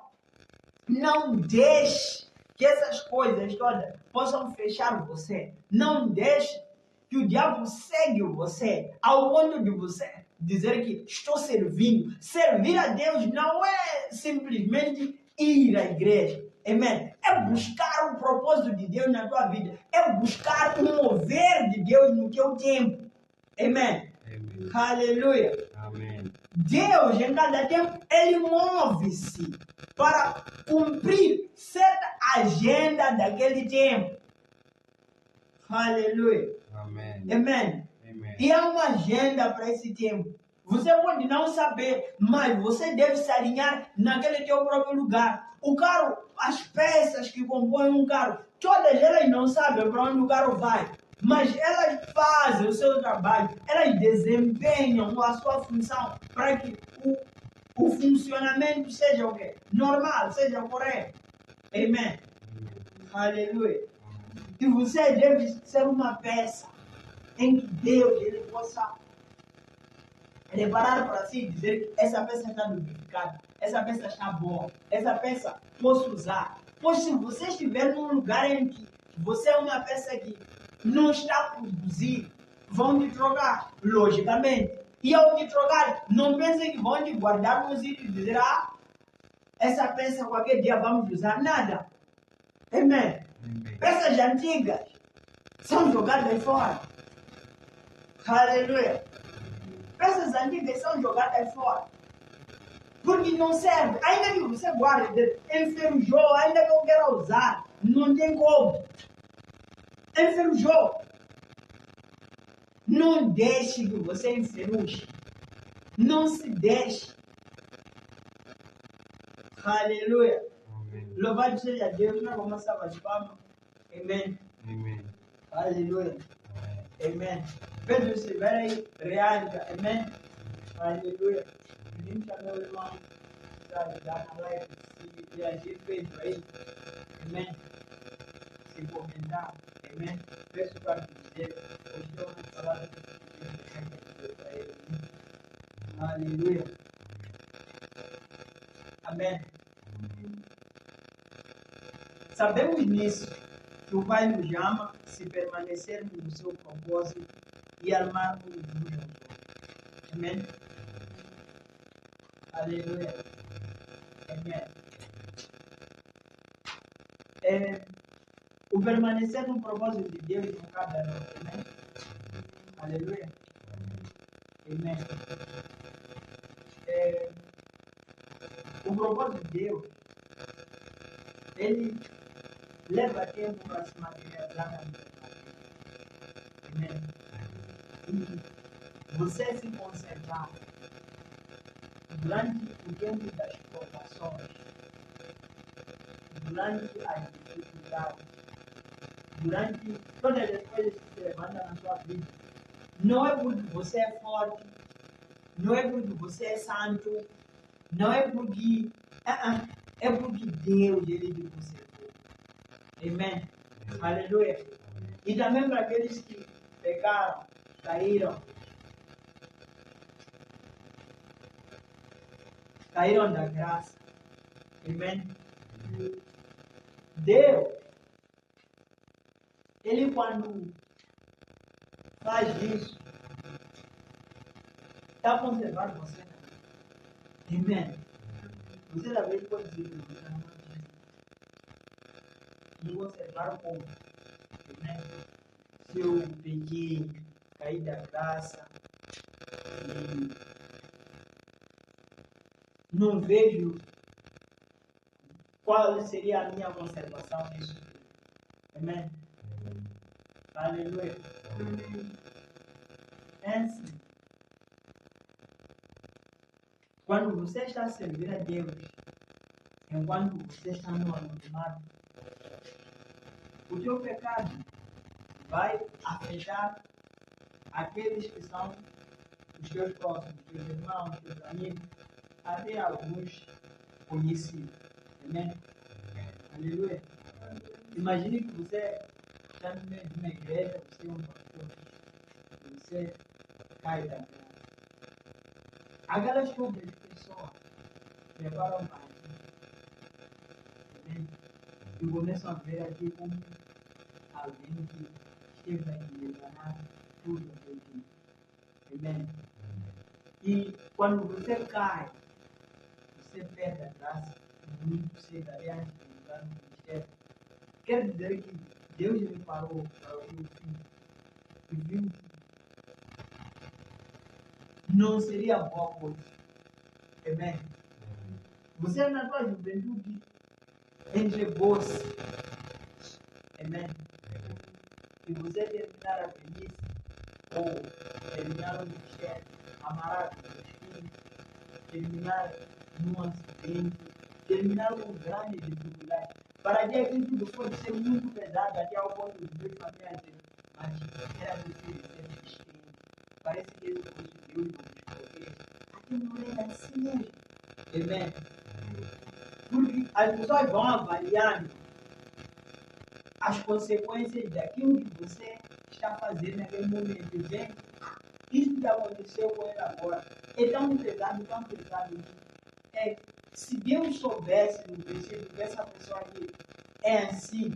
não deixe que essas coisas todas possam fechar você. Não deixe que o diabo segue você ao ponto de você dizer que estou servindo. Servir a Deus não é simplesmente ir à igreja. Amém? É buscar o propósito de Deus na tua vida. É buscar o mover de Deus no teu tempo. Amém? Amém. Aleluia. Amém. Deus, em cada tempo, ele move-se para cumprir certa agenda daquele tempo. Aleluia. Amém. Amém. Amém. E há uma agenda para esse tempo. Você pode não saber, mas você deve se alinhar naquele teu próprio lugar. O carro, as peças que compõem um carro, todas elas não sabem para onde o carro vai. Mas elas fazem o seu trabalho, elas desempenham a sua função para que o funcionamento seja o quê? Normal, seja correto. Amém. Aleluia. E você deve ser uma peça em que Deus ele possa preparar para si e dizer que essa peça está lubrificada, essa peça está boa, essa peça posso usar. Pois se você estiver num lugar em que você é uma peça que não está a produzir, vão te trocar, logicamente. E ao te trocar, não pensem que vão te guardar no sítio e dizer, essa peça qualquer dia vamos usar. Nada. Amém. Peças antigas são jogadas fora. Aleluia. Peças antigas são jogadas fora. Porque não serve. Ainda que você guarde, enferrujou, ainda que eu queira usar, não tem como. Enferrujou. Não deixe que você enferruje. Não se deixe. Aleluia. Amém. Louvado seja Deus. Nós vamos salvar de palmas. Amém. Amém. Aleluia. Amém. Pedro estiver aí, reage. Amém. Aleluia. Pedimos a meu irmão, sabe, dar na live, se reagir Pedro aí. Amém. Se comentar. Amém. Peço para dizer, hoje eu vou falar do que para ele. Aleluia. Amém. Sabemos nisso, que o Pai nos ama se permanecermos no seu propósito e amarmos uns aos outros. Amém? Aleluia. Amém. O permanecer no propósito de Deus não cabe a nós. Amém? Aleluia. Amém. O propósito de Deus, ele leva tempo para se materializar na vida. Amém? E você se conservar durante o tempo das provações, durante as dificuldades, durante todas as coisas que se levantam na sua vida, não é porque você é forte, não é porque você é santo, não é porque... é porque Deus, ele te conservou. Amém? Aleluia. E também para aqueles que pecaram, caíram da graça. Amém? Deus, ele quando faz isso, está conservando você. Amém? Você também pode dizer me conservar como? Amém? Se eu pequei, caí da graça, e não vejo qual seria a minha conservação nisso. Amém? Aleluia. É assim. Quando você está a servir a Deus, enquanto você está no anonimato, o teu pecado vai afetar aqueles que são os teus próximos, os teus irmãos, os teus amigos, até alguns conhecidos. Amém? Aleluia. Imagine que você está no meio de uma igreja, você é um pastor, e você cai da graça. Aquelas outras pessoas preparam para ti. Amém? E começam a ver aqui como alguém que esteve a enganar tudo o teu dia. Amém? E quando você cai, você perde a graça, muito cedo, aliás, de entrar no ministério. Quer dizer que Deus lhe parou para o teu filho e viu que não seria boa coisa. Amém? Você na tua juventude entregou-se. Amém? E você terminar a velhice ou terminar o ministério, amarrar os seus filhos, terminar num acidente, terminar com grande dificuldade. Para que aquilo tudo pode ser muito pesado até ao ponto de Deus familiares dizer, mas era preciso ser resistente. Parece que ele fosse Deus não nos protege. Aquilo não era assim mesmo. Amém? Porque as pessoas vão avaliando as consequências daquilo que você está fazendo naquele momento. Dizendo, isso que aconteceu com ele agora é tão pesado que se Deus soubesse no princípio que essa pessoa aqui é assim,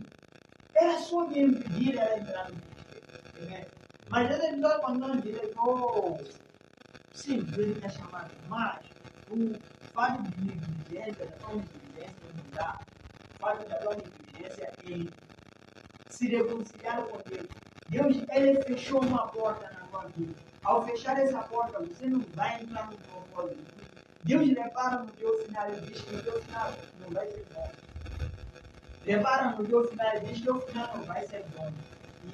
era só de impedir ela entrar no ministério. Mas essa pessoa quando não diz, sim, ele está chamado, mas o fato de negligência, da tua negligência em mudar, o fato da tua negligência em se reconciliar com Deus. Deus, ele fechou uma porta na tua vida. Ao fechar essa porta, você não vai entrar no propósito. Deus repara no teu final e diz que o teu final não vai ser bom. Repara no teu final e diz que o final não vai ser bom.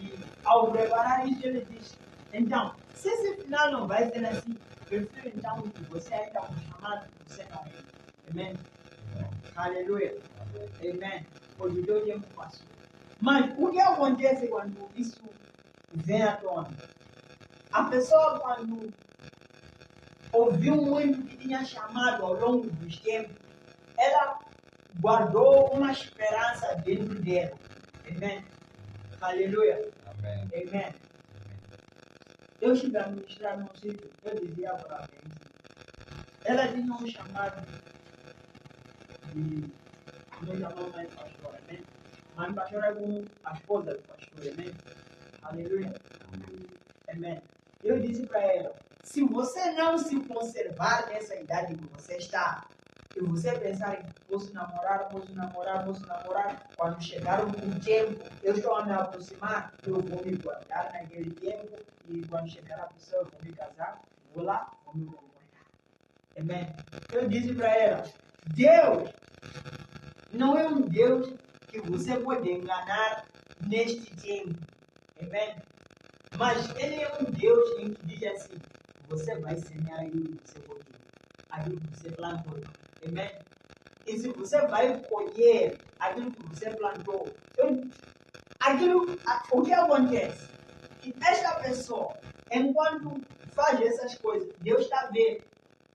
E ao preparar isso, ele diz, então, se esse final não vai ser assim, prefiro então que você ainda um chamado que você não é. Amém? Aleluia. Amém. Pois o teu tempo passou. Mas o que acontece quando isso vem à tona? A pessoa quando ouviu muito que tinha chamado ao longo dos tempos, ela guardou uma esperança dentro dela. Amém? Aleluia. Amém. Amém. Eu estive a ministrar num sítio, eu dizia para a gente, ela tinha um chamado de, não chamamos mais pastor, amém? Mas pastor é como a esposa do pastor, amém? Aleluia. Amém. Eu disse para ela, se você não se conservar nessa idade que você está, e você pensar em posso namorar, quando chegar um tempo, eu estou a me aproximar, eu vou me guardar naquele tempo, e quando chegar a pessoa, eu vou me casar, vou lá, vou me comportar. Amém? Eu disse para ela, Deus não é um Deus que você pode enganar neste tempo. Amém? Mas ele é um Deus em que diz assim, você vai semear aquilo que você colheu, aquilo que você plantou. Amém? E se você vai colher aquilo que você plantou, o que acontece? Que esta pessoa, enquanto faz essas coisas, Deus está vendo.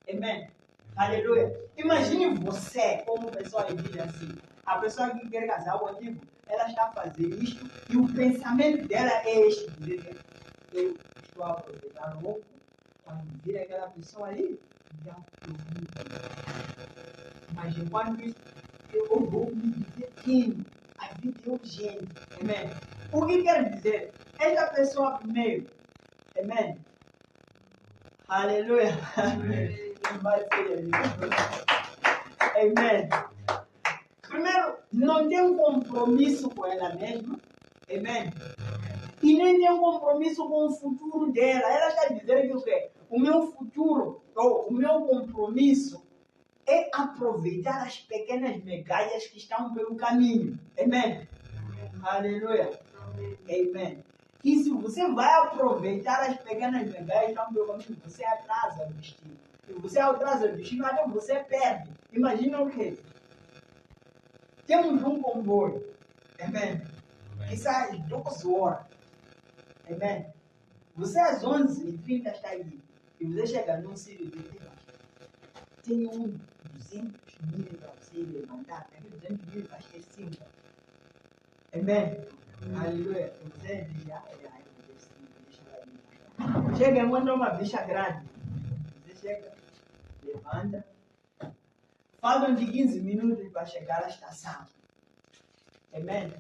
Amém? Aleluia. Imagine você, como pessoa, e diz assim, a pessoa que quer casar contigo, ela está fazendo isto, e o pensamento dela é este, eu estou a aproveitar um pouco, quando vir aquela pessoa ali, já mas enquanto isso, eu vou me dizer quem a vida é urgente. Amém? O que quer dizer? Esta pessoa primeiro. Amém? Aleluia. Amém. Amém. Primeiro, não tem um compromisso com ela mesma. Amém? E nem tem um compromisso com o futuro dela. Ela está dizendo que o quê? O meu futuro, ou o meu compromisso é aproveitar as pequenas migalhas que estão pelo caminho. Amém? Aleluia. Amém. E se você vai aproveitar as pequenas migalhas que estão pelo caminho, você atrasa o destino. Se você atrasa o destino, até você perde. Imagina o quê? Temos um comboio. Amém. Que sai às 12 horas. Amém. Você às 11h30 está aí. E você chega num sítio de tem 200 mil para você levantar. Aquele 200 mil vai ter 5. Amém. Aleluia. Você diz, deixa lá. Chega, encontra uma bicha grande. Você chega, levanta. Faltam de 15 minutos para chegar à estação. Amém.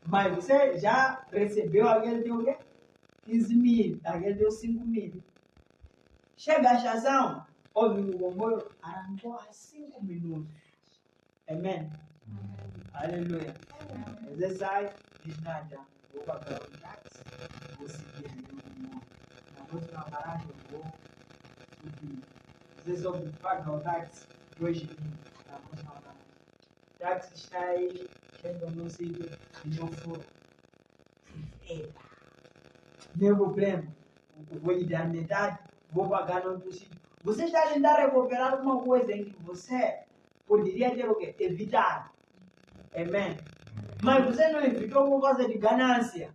Mas você já recebeu aquele deu o quê? 15 mil, aquele deu 5 mil. Chega à estação, ouve o comboio, arrancou há 5 minutos. Amém. Aleluia. Você sai, diz nada, vou pagar o táxi, vou seguir na próxima paragem, eu vou subir. Você só paga o táxi, 2 mil, na próxima paragem. O táxi está aí, chega no sítio, e não for. Eita. Meu problema, eu vou lhe dar metade, vou pagar no outro sítio. Você está tentando recuperar uma coisa em que você poderia ter o quê? Evitar. Amém. Mas você não evitou por causa de ganância.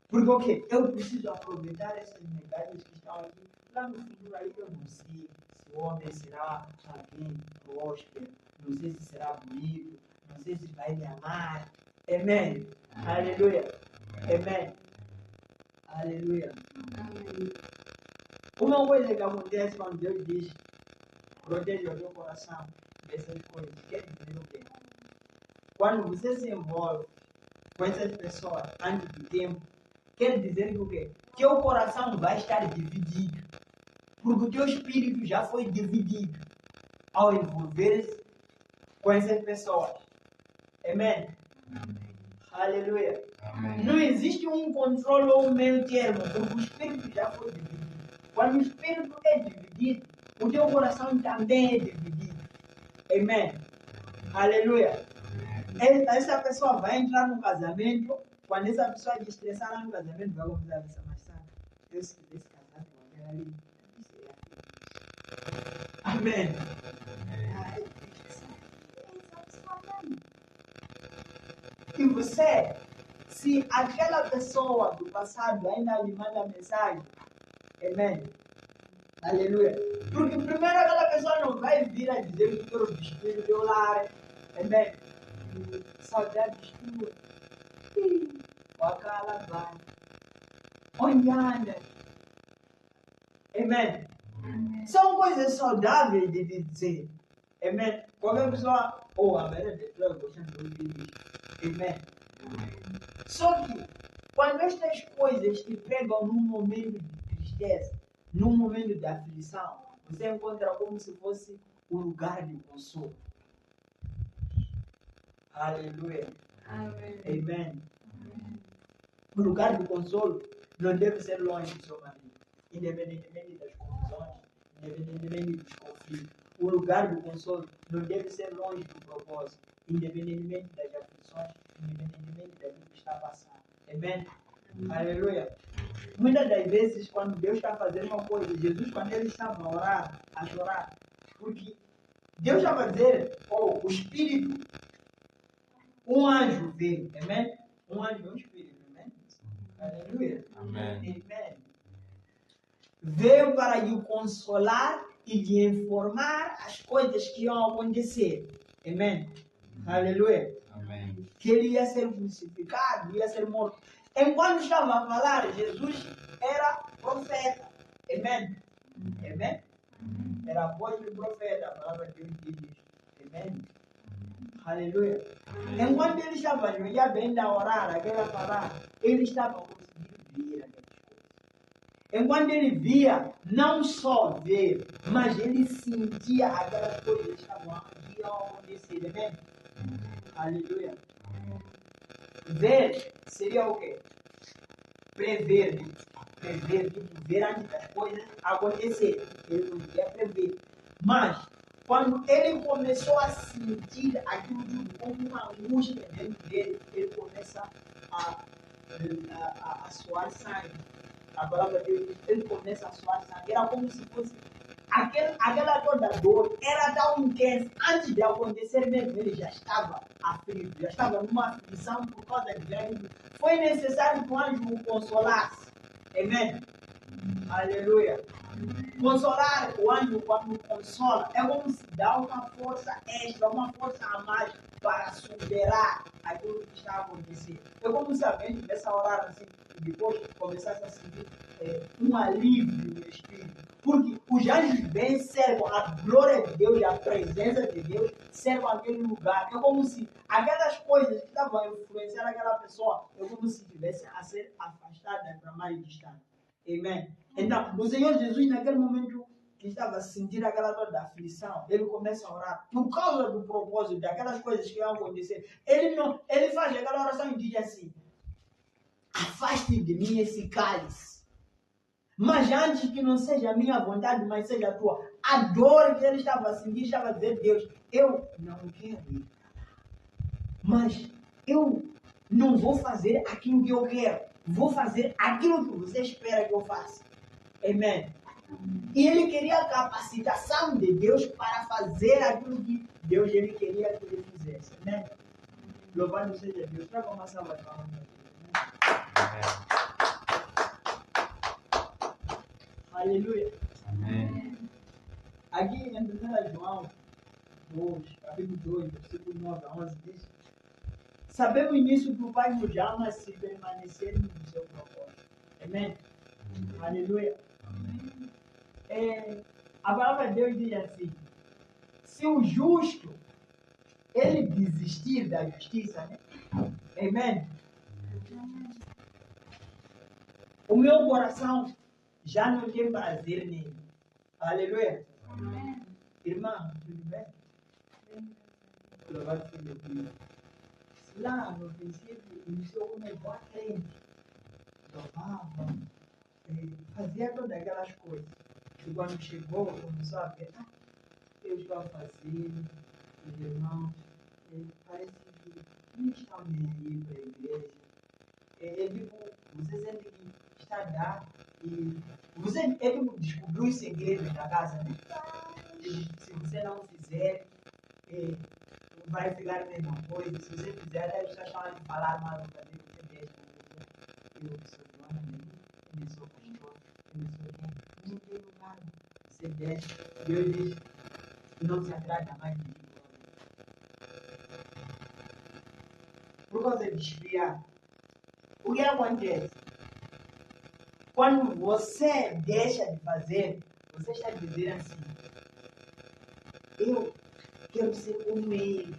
Porque o quê? Eu preciso aproveitar essas medalhas que estão aqui. Lá no futuro aí eu não sei se o homem será alguém próspero, não sei se será bonito, não sei se vai me amar. Amém. Aleluia. Amém. Aleluia. Uma coisa que acontece quando Deus diz proteja o teu coração dessas coisas, quer dizer o quê? Quando você se envolve com essas pessoas antes do tempo, quer dizer que o quê? Teu coração vai estar dividido. Porque o teu espírito já foi dividido ao envolver-se com essas pessoas. Amém? Aleluia. Amém. Não existe um controle ou um meio termo, porque o espírito já foi dividido. Quando o espírito é dividido, o teu coração também é dividido. Amém? Aleluia. Essa pessoa vai entrar no casamento, quando essa pessoa é estressar lá no casamento, vai começar a pensar, mas sabe, Deus se quisesse casar com alguém ali, amém. E você, se aquela pessoa do passado ainda lhe manda mensagem, amém. Aleluia. Porque primeiro aquela pessoa não vai vir a dizer que quero vestir o teu lar, amém. Saudades tuas. Wakala vai. Onde anda? Amém. São coisas saudáveis de dizer. Amém. Qualquer pessoa, a maneira de falar, gostando de ouvir isso. Amém. Só que, quando estas coisas te pegam num momento de tristeza, num momento de aflição, você encontra como se fosse um lugar de consolo. Aleluia. Amém. Amém. O lugar de consolo não deve ser longe do seu marido, independentemente das confusões, independentemente dos conflitos. O lugar do consolo não deve ser longe do propósito, independentemente das aflições, independentemente daquilo que está passando. Amém? Aleluia. Muitas das vezes, quando Deus está fazendo uma coisa, Jesus, quando ele estava a orar, a chorar, porque Deus estava a dizer, o Espírito, um anjo veio, amém? Um anjo é um Espírito, amém? Aleluia. Amém. Amém. Veio para lhe consolar e lhe informar as coisas que iam acontecer. Amém? Aleluia. Amém. Que ele ia ser crucificado, ia ser morto. Enquanto estava a falar, Jesus era profeta. Amém? Amém? Era apóstolo e profeta, a palavra de Deus diz. Amém? Aleluia. Enquanto ele estava ajoelhado ainda a orar aquela palavra, ele estava conseguindo ver aquelas coisas. Enquanto ele via, não só ver, mas ele sentia aquelas coisas que estavam acontecer. Amém? Aleluia. Ver seria o quê? Prever. Prever, tipo, ver antes das coisas acontecer. Ele conseguia prever. Mas, quando ele começou a sentir aquilo tudo como uma angústia dentro dele, ele começa a suar sangue. A palavra de Deus, ele começa a suar sangue. Era como se fosse aquela toda dor era tão intensa. Antes de acontecer mesmo, ele já estava aflito, já estava numa aflição por causa de grande. Foi necessário que o anjo o consolasse. Amém? Aleluia. Consolar o anjo quando consola é como se dá uma força extra, uma força a mais para superar aquilo que está acontecendo. É como se alguém tivesse a orar assim e depois começasse a sentir um alívio no espírito. Porque os anjos bem servem a glória de Deus e a presença de Deus, servem aquele lugar. É como se aquelas coisas que estavam a influenciar aquela pessoa, é como se tivessem a ser afastadas para mais distante. Amém? Então, o Senhor Jesus, naquele momento que estava a sentir aquela dor da aflição, ele começa a orar por causa do propósito, daquelas coisas que iam acontecer. Ele faz aquela oração e diz assim: afaste de mim esse cálice. Mas antes que não seja a minha vontade, mas seja a tua. A dor que ele estava a sentir, estava a dizer: Deus, eu não quero ir. Mas eu não vou fazer aquilo que eu quero. Vou fazer aquilo que você espera que eu faça. Amém? E ele queria a capacitação de Deus para fazer aquilo que Deus ele queria que ele fizesse. Amém? Louvado seja Deus. Para começar a falar. Aleluia. Amém. Aqui em 1 João 2, capítulo 2, versículo 9 a 11 diz: sabemos nisso que o Pai nos ama se permanecermos no seu propósito. Amém? Aleluia. A palavra de Deus diz assim: se o justo ele desistir da justiça, né? Amém? O meu coração já não tem prazer nele. Aleluia. Amém. Irmã, tudo bem? Louvado seja Deus. Lá no princípio, iniciou como boa crente. Louvava, fazia todas aquelas coisas. E quando chegou, começou a ver, eu estou a fazer, os irmãos, parece que não estão nem aí para a igreja. Você sente que está a dar, e você descobriu os segredos da casa, né? Se você não fizer, vai ficar a mesma coisa. Se você fizer, as pessoas estão de falar mal da vida, você deixa. Eu sou dona, eu sou pastor, eu sou quem? Não tem lugar. Você deixa. Deus diz: não se agrada mais de mim. Por causa de desviar. O que acontece? Quando você deixa de fazer, você está dizendo assim: eu quero ser como eles.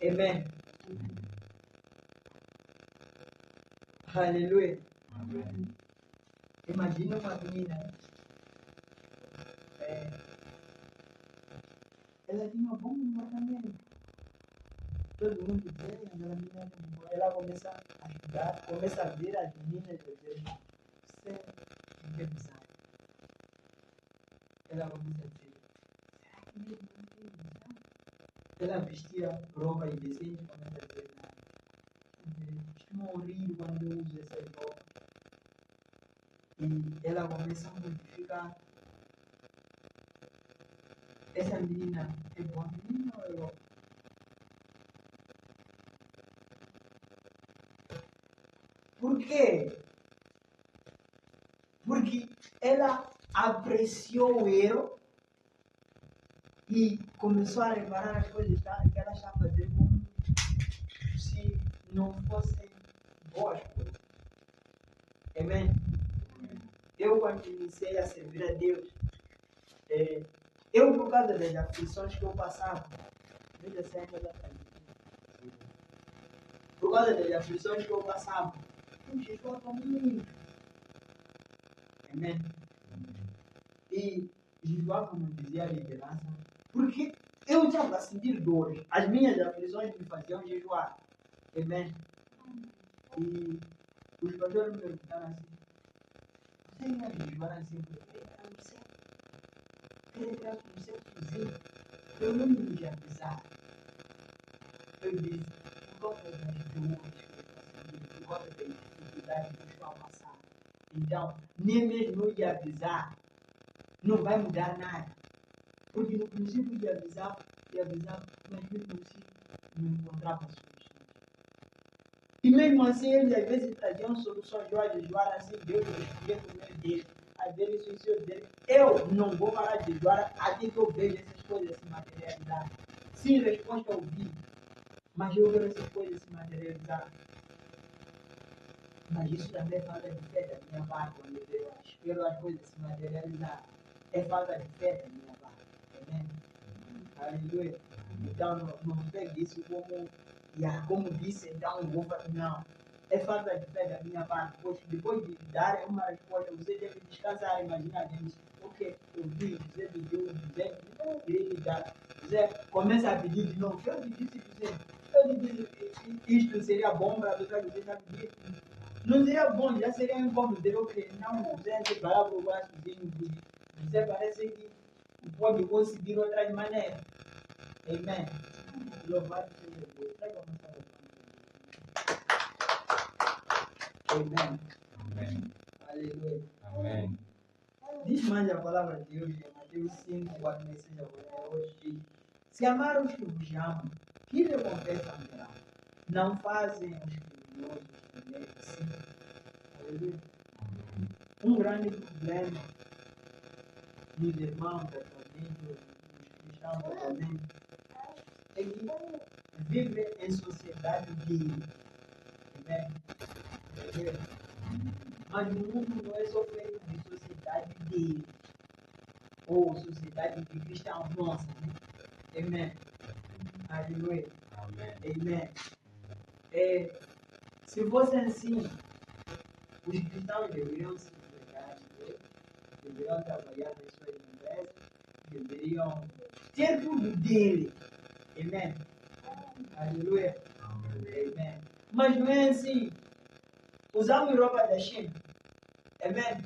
Amém? Aleluia. Amém. Imagina uma menina. Ela tinha um bom comportamento. Todo mundo vê, aquela menina, ela começa a estudar, começa a ver as meninas e dizer: você não tem visão. Ela começa a dizer: será que mesmo não tem visão? Ela vestia roupa e desenho, começa a dizer: não. Costumo rir quando eu uso essa roupa. E ela começa a modificar. Essa menina é boa menina ou é louca? Por quê? Porque ela apreciou o erro e começou a reparar as coisas que ela estava fazendo como se não fossem boas coisas. Amém? Eu, quando iniciei a servir a Deus, eu, por causa das aflições que eu passava, veja se é coisa pra mim. Por causa das aflições que eu passava, eu jejuava muito. Amém? E jejuar, como dizia a liderança, porque eu estava a sentir dores. As minhas aflições me faziam jejuar. Amém? E os pastores me perguntaram assim: você ia jejuar assim? Eu não sei. Ele no seu cozinho. Eu não me ia avisar. Eu disse: por causa das dores que eu passei, por causa da dificuldade que eu estou a passar. Então, nem mesmo eu de avisar, não vai mudar nada. Porque no princípio de avisar, mas mesmo assim não encontrava solução. E mesmo assim, eles às vezes traziam soluções, Joara assim, Deus respondia por meio dele. Às vezes o suicídio dele. Eu não vou parar de Joara até que eu veja essas coisas se materializar. Sim, resposta ao vídeo. Mas eu vejo essas coisas se materializar. Mas isso também é falta de fé da minha parte, quando eu espero as coisas se materializar. É falta de fé da minha parte. Amém? Aleluia. Então, não pegue isso como disse, então eu vou fazer. Não. É falta de fé da minha parte. Pois depois de dar uma resposta, você deve descansar. Imagina a gente, ok, eu vi, você pediu, José, irei lhe dar. José começa a pedir de novo. Eu lhe disse, José, eu lhe disse, isto seria bom para você, José está pedindo. Não seria bom, já seria incômodo. Ok, não, José vai lá para o braçozinho. José parece que pode conseguir outras maneiras. Amém. Louvado seja Deus. Amém. Amém. Aleluia. Amém. Diz mais a palavra de Deus em Mateus 5, 4, 6 a hoje diz: se amar os que vos amam, que recompensa terá? Não fazem os criminosos também assim? Aleluia. Um grande problema dos irmãos atualmente, dos cristãos atualmente, é que vivem em sociedade de. Né? Mas o mundo não é só feito de sociedade de. Ou sociedade de cristãos, nossa. Né? Amém. Aleluia. Amém. Amém. Se fosse assim, os cristãos deveriam se entregar a Deus, deveriam trabalhar nas suas empresas, deveriam ter tudo dele. Amém. Aleluia. Amém. Mas não é assim. Usamos roupa da China. Amém.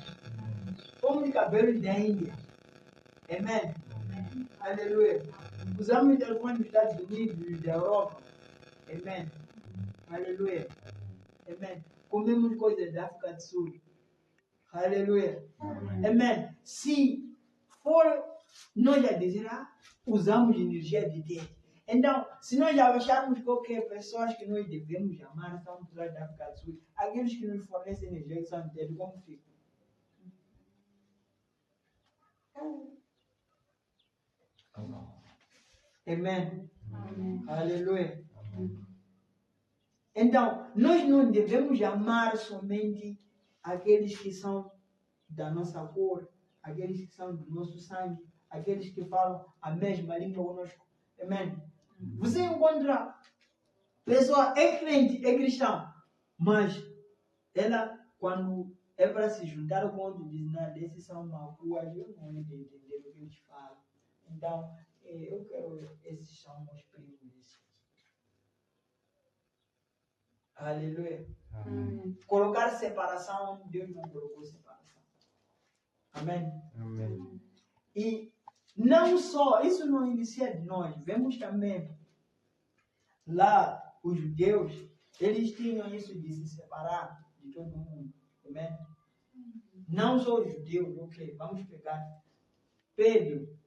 Fomos cabelos da Índia. Amém. Aleluia. Usamos o telefone dos Estados Unidos, da Europa. Amém. Aleluia. Amém. Comemos coisas da África do Sul. Aleluia. Amém. Se for nós a dizer, usamos energia de Deus. Então, se nós acharmos qualquer pessoas que nós devemos amar, são pessoas da África do Sul, aqueles que nos fornecem energia que são de Deus, como fica? Amém. Aleluia. Então, nós não devemos amar somente aqueles que são da nossa cor, aqueles que são do nosso sangue, aqueles que falam a mesma língua conosco. Amém. Você encontra pessoa é crente, é cristã, mas ela, quando é para se juntar com outro, diz, não, esses são macuas, eu não entendo entender o que eles falam. Então, eu quero, esses são meus primos. Aleluia. Amém. Colocar separação, Deus não colocou separação. Amém? Amém. E não só, isso não inicia de nós, vemos também lá os judeus, eles tinham isso de se separar de todo mundo. Amém? Não só os judeus, ok, vamos pegar Pedro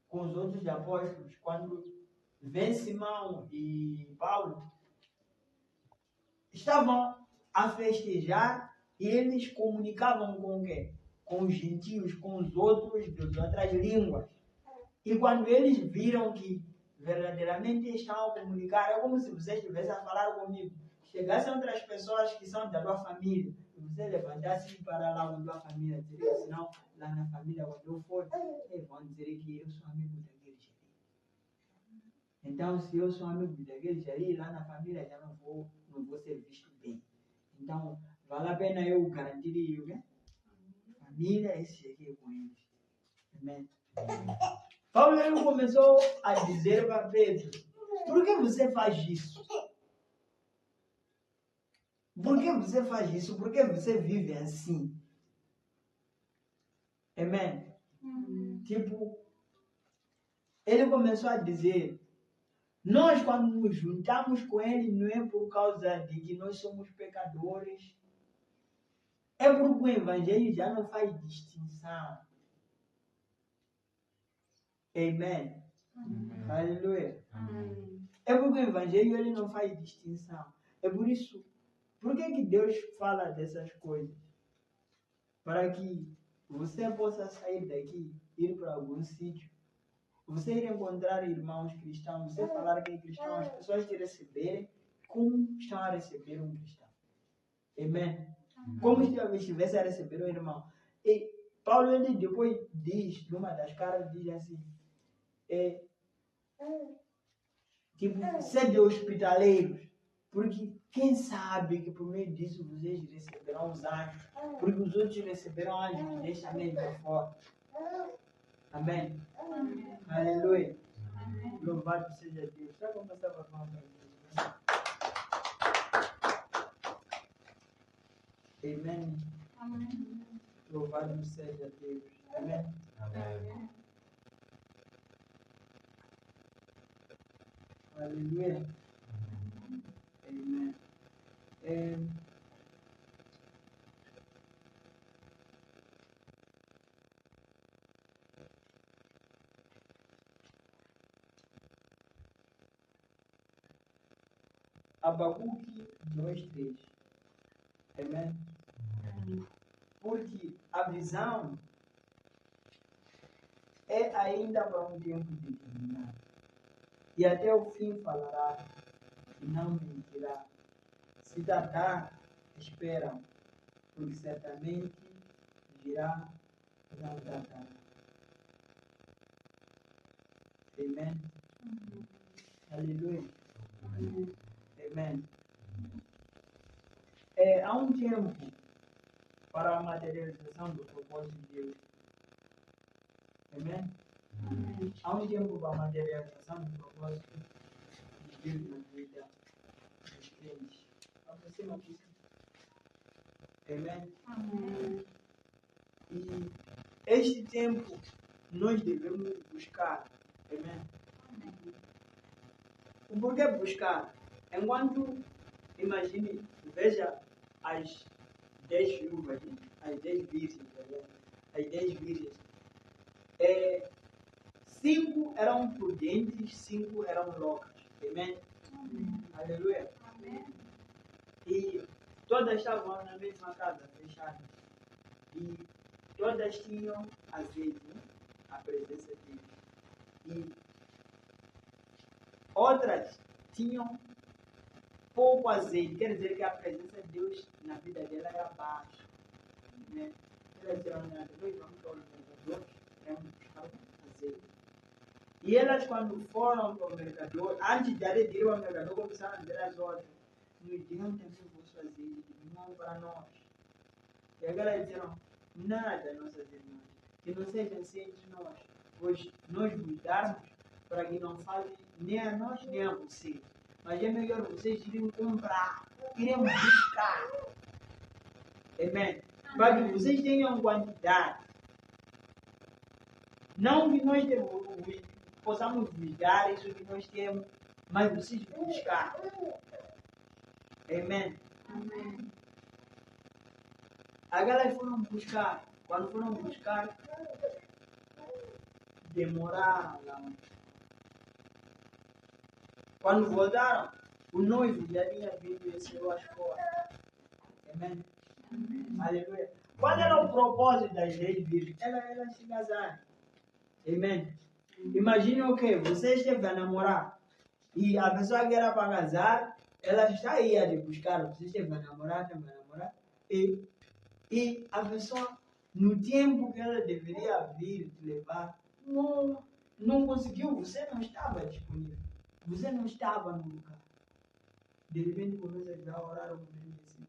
com os outros apóstolos, quando vem Simão e Paulo, estavam a festejar e eles comunicavam com quem? Com os gentios, com os outros das outras línguas. E quando eles viram que verdadeiramente estavam a comunicar, é como se você estivesse a falar comigo. Chegassem outras pessoas que são da tua família, e você levantasse para lá com a tua família, dizer, senão lá na família, quando eu for, eles vão dizer que eu sou amigo daquele ali. Então, se eu sou amigo daquele ali, lá na família já não vou ser visto bem. Então, vale a pena eu garantir isso, né? Família, esse aqui é com eles. Amém? Paulo ele começou a dizer para Pedro, por que você faz isso? Por que você faz isso? Por que você vive assim? Amém? Tipo, ele começou a dizer, nós quando nos juntamos com ele não é por causa de que nós somos pecadores, É porque o evangelho já não faz distinção. Amen. Aleluia. É porque o evangelho ele não faz distinção. É por isso. Por que Deus fala dessas coisas? Para que você possa sair daqui, ir para algum sítio. Você ir encontrar irmãos cristãos, você falar que é cristão, as pessoas te receberem como estão a receber um cristão. Amen. Como se estivesse a receber um irmão. E Paulo ele depois diz, numa das caras, diz assim, tipo, sede hospitaleiros, porque quem sabe que por meio disso vocês receberão os anjos, porque os outros receberão anjos desta mesma forma. Amém? Aleluia. Louvado seja Deus. Já começava a falar para Deus. Amém. Louvado seja Deus. Amém. Aleluia. Amém. Abacuque 2:3. Amém? Porque a visão é ainda para um tempo determinado. E até o fim falará e não mentirá. Se tardar, esperam, porque certamente virá e não tardará. Amém? Aleluia. Amém. Há um tempo para a materialização do propósito de Deus. Amém? Há um tempo para a materialização do propósito de Deus na vida dos crentes. Aproxima aqui. Amém? E este tempo nós devemos buscar. Amém? O porquê buscar? Enquanto, imagine, veja as 10 viúvas, as 10 virgens, as 10 virgens. 5 eram prudentes, 5 eram loucas. Amém? Aleluia. E todas estavam na mesma casa, fechadas. E todas tinham azeite, a presença de Deus. E outras tinham pouco azeite, quer dizer que a presença de Deus na vida dela era baixa. Né? Elas eram dois vamos para o mercador, buscar azeite. E elas, quando foram para o mercador, antes de ir ao mercador, começaram a dizer às outras: nos digam também o vosso azeite, não para nós. E agora elas disseram: nada, nossas irmãs, que não seja assim entre nós, pois nós vos darmos para que não falem nem a nós nem a vocês. Mas é melhor vocês irem comprar, irem buscar. Amém? Para que vocês tenham quantidade. Não que nós possamos vos dar isso que nós temos, mas vocês buscar. Amém? Agora eles foram buscar. Quando foram buscar, demoraram lá. Quando voltaram, o noivo já tinha vindo e encerrou as portas. Amém? Aleluia. Qual era o propósito das 10 virgens? Elas se casaram. Amém? Imagine o que? Você esteve a namorar e a pessoa que era para casar, ela já ia de buscar. Você esteve a namorar, e a pessoa, no tempo que ela deveria vir te levar, não conseguiu. Você não estava disponível. Você não estava no lugar. De repente começa a orar o momento assim,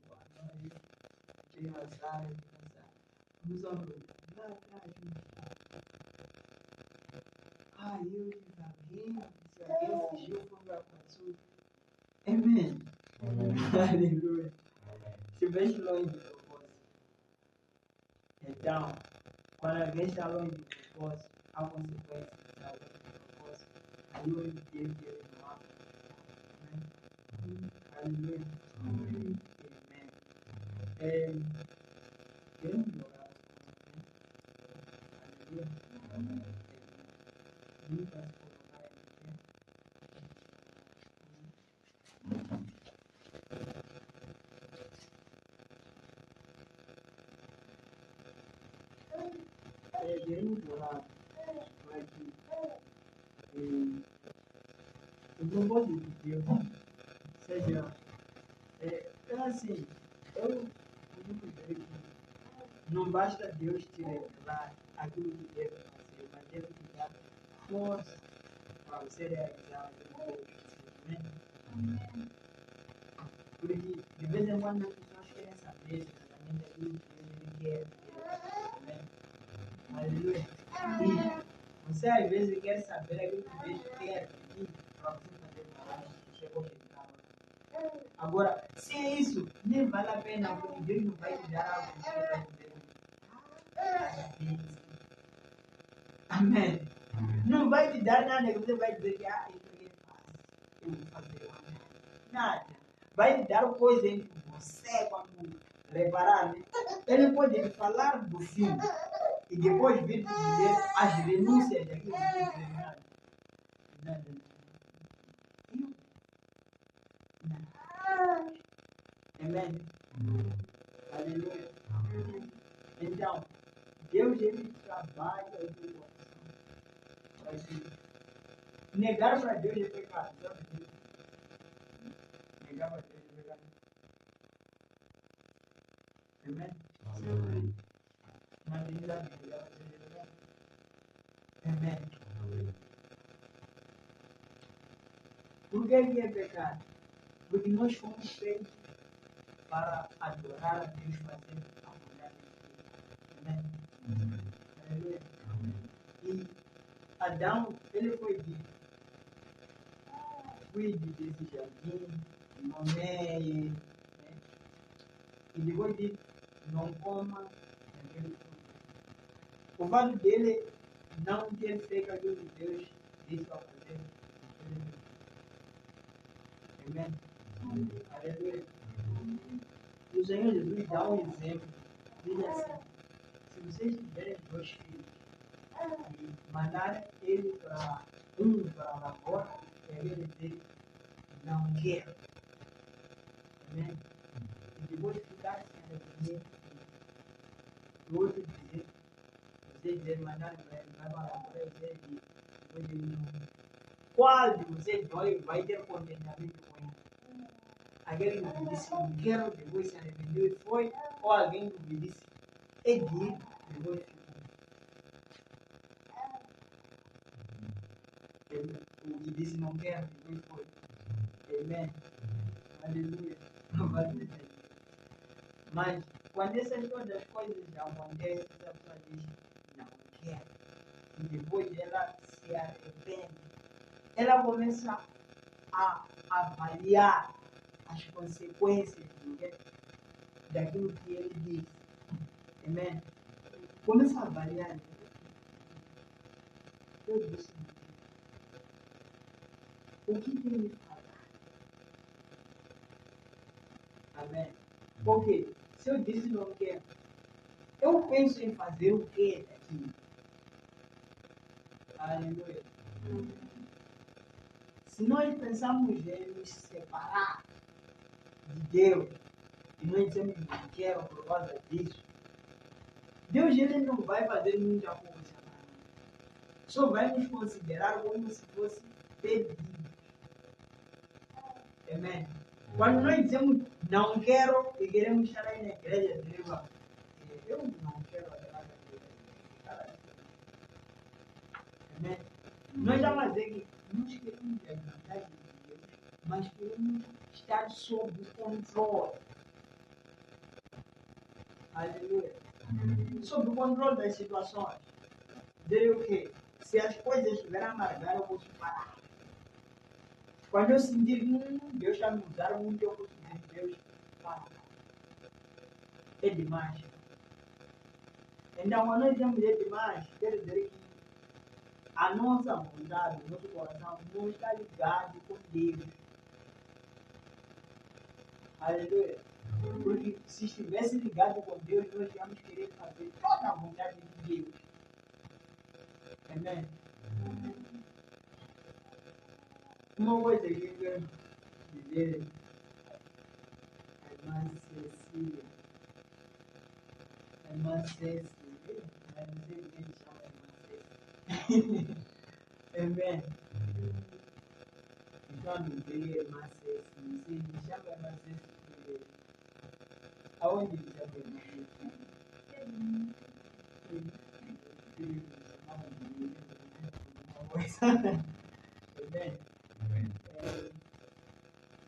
tem azar, vamos ao lugar. Lá atrás, eu devaguei, se alguém fugiu, foi para passou. Amém. Aleluia. Estiveste longe do propósito. Então, quando alguém está longe do propósito, há consequências de estar longe do propósito. Aí o Deus dele não há. Aleluia. Amém. Queremos orar. Aleluia. Vamos para se colocar aí. Queremos orar para que o propósito de Deus seja. Então, assim, eu costumo dizer que não basta Deus te revelar aquilo que deve fazer, mas deve te dar força para você realizar aquilo que deve fazer. Amém? Porque de vez em quando as pessoas querem saber exatamente aquilo que Deus quer. Amém? Aleluia. E você às vezes quer saber aquilo que Deus quer pedir para você fazer para você objetivar. Agora, se é isso, nem vale a pena, porque Deus não vai te dar algo que você vai dizer. Amém. Não vai te dar nada que você vai dizer que isso aqui é fácil. Eu vou fazer. Nada. Vai te dar coisa em que você, quando reparar, né? Ele pode lhe falar do fim e depois vir te dizer as renúncias daquilo que você fez. Nada. Amém? Aleluia. Então, Deus ele trabalha o teu coração. Negar para Deus é pecado. Negar para Deus é pecado. Amém? Mas ele dá negar para Deus é pecado. Amém? Por que é pecado? Porque nós fomos feitos para adorar a Deus fazendo a vontade de Deus. Amém? Aleluia. E Adão, ele foi dito: cuide desse jardim, nomeie, né? E depois disse: não coma daquele fruto. O fato dele não ter feito aquilo que Deus disse para fazer. Amém? Aleluia. E o Senhor Jesus dá um exemplo. Diz assim: se vocês tiverem 2 filhos e mandarem ele para a lavoura, ele dizer: não quero. Amém? E depois ficar sem arrepender, o outro dizer: vocês mandaram para ele, vai para a lavoura, depois ele não. Qual de vocês dois vai ter contentamento com ele? Alguém que disse: não quero, depois se arrependeu e foi, ou alguém que disse: é de depois ficou. O que disse: não quero, depois foi. Amém? Aleluia. Mas quando essas todas as coisas acontecem, a pessoa diz: não quero. E depois ela se arrepende. Ela começa a avaliar as consequências daquilo que ele disse. Amém? Começa a avaliar. Eu disse: o que tem me falado? Amém? Porque se eu disse não quero, eu penso em fazer o que daqui? Aleluia. Se nós pensamos em nos separar de Deus e nós dizemos que não quero por causa disso, Deus ele não vai fazer muita coisa. Só vai nos considerar como se fosse perdidos. Amém? Quando nós dizemos não quero e queremos estar aí na igreja, eu não quero adorar a Deus. Amém? Nós vamos dizer que nós queremos a vontade de Deus, mas queremos estar sob o controle. Aleluia. Sob o controle das situações. Dizer o quê? Se as coisas estiverem amargar, eu posso parar. Quando eu sentir Deus está me usando muito, eu posso dizer: Deus, para. É demais. Então, quando nós dizemos é demais, quer dizer que a nossa vontade, o nosso coração não está ligado com Deus. Aleluia. Porque se estivesse ligado com Deus, nós íamos querer fazer toda a vontade de Deus. Amém? Uma coisa que eu quero dizer, a irmã Cecília, a irmã Cecília, eu não sei quem chama a irmã Cecília. Amém? Quando veio a irmã Cecília, se me chama a irmã Cecília, aonde me chama a irmã Cecília? Amém? Amém.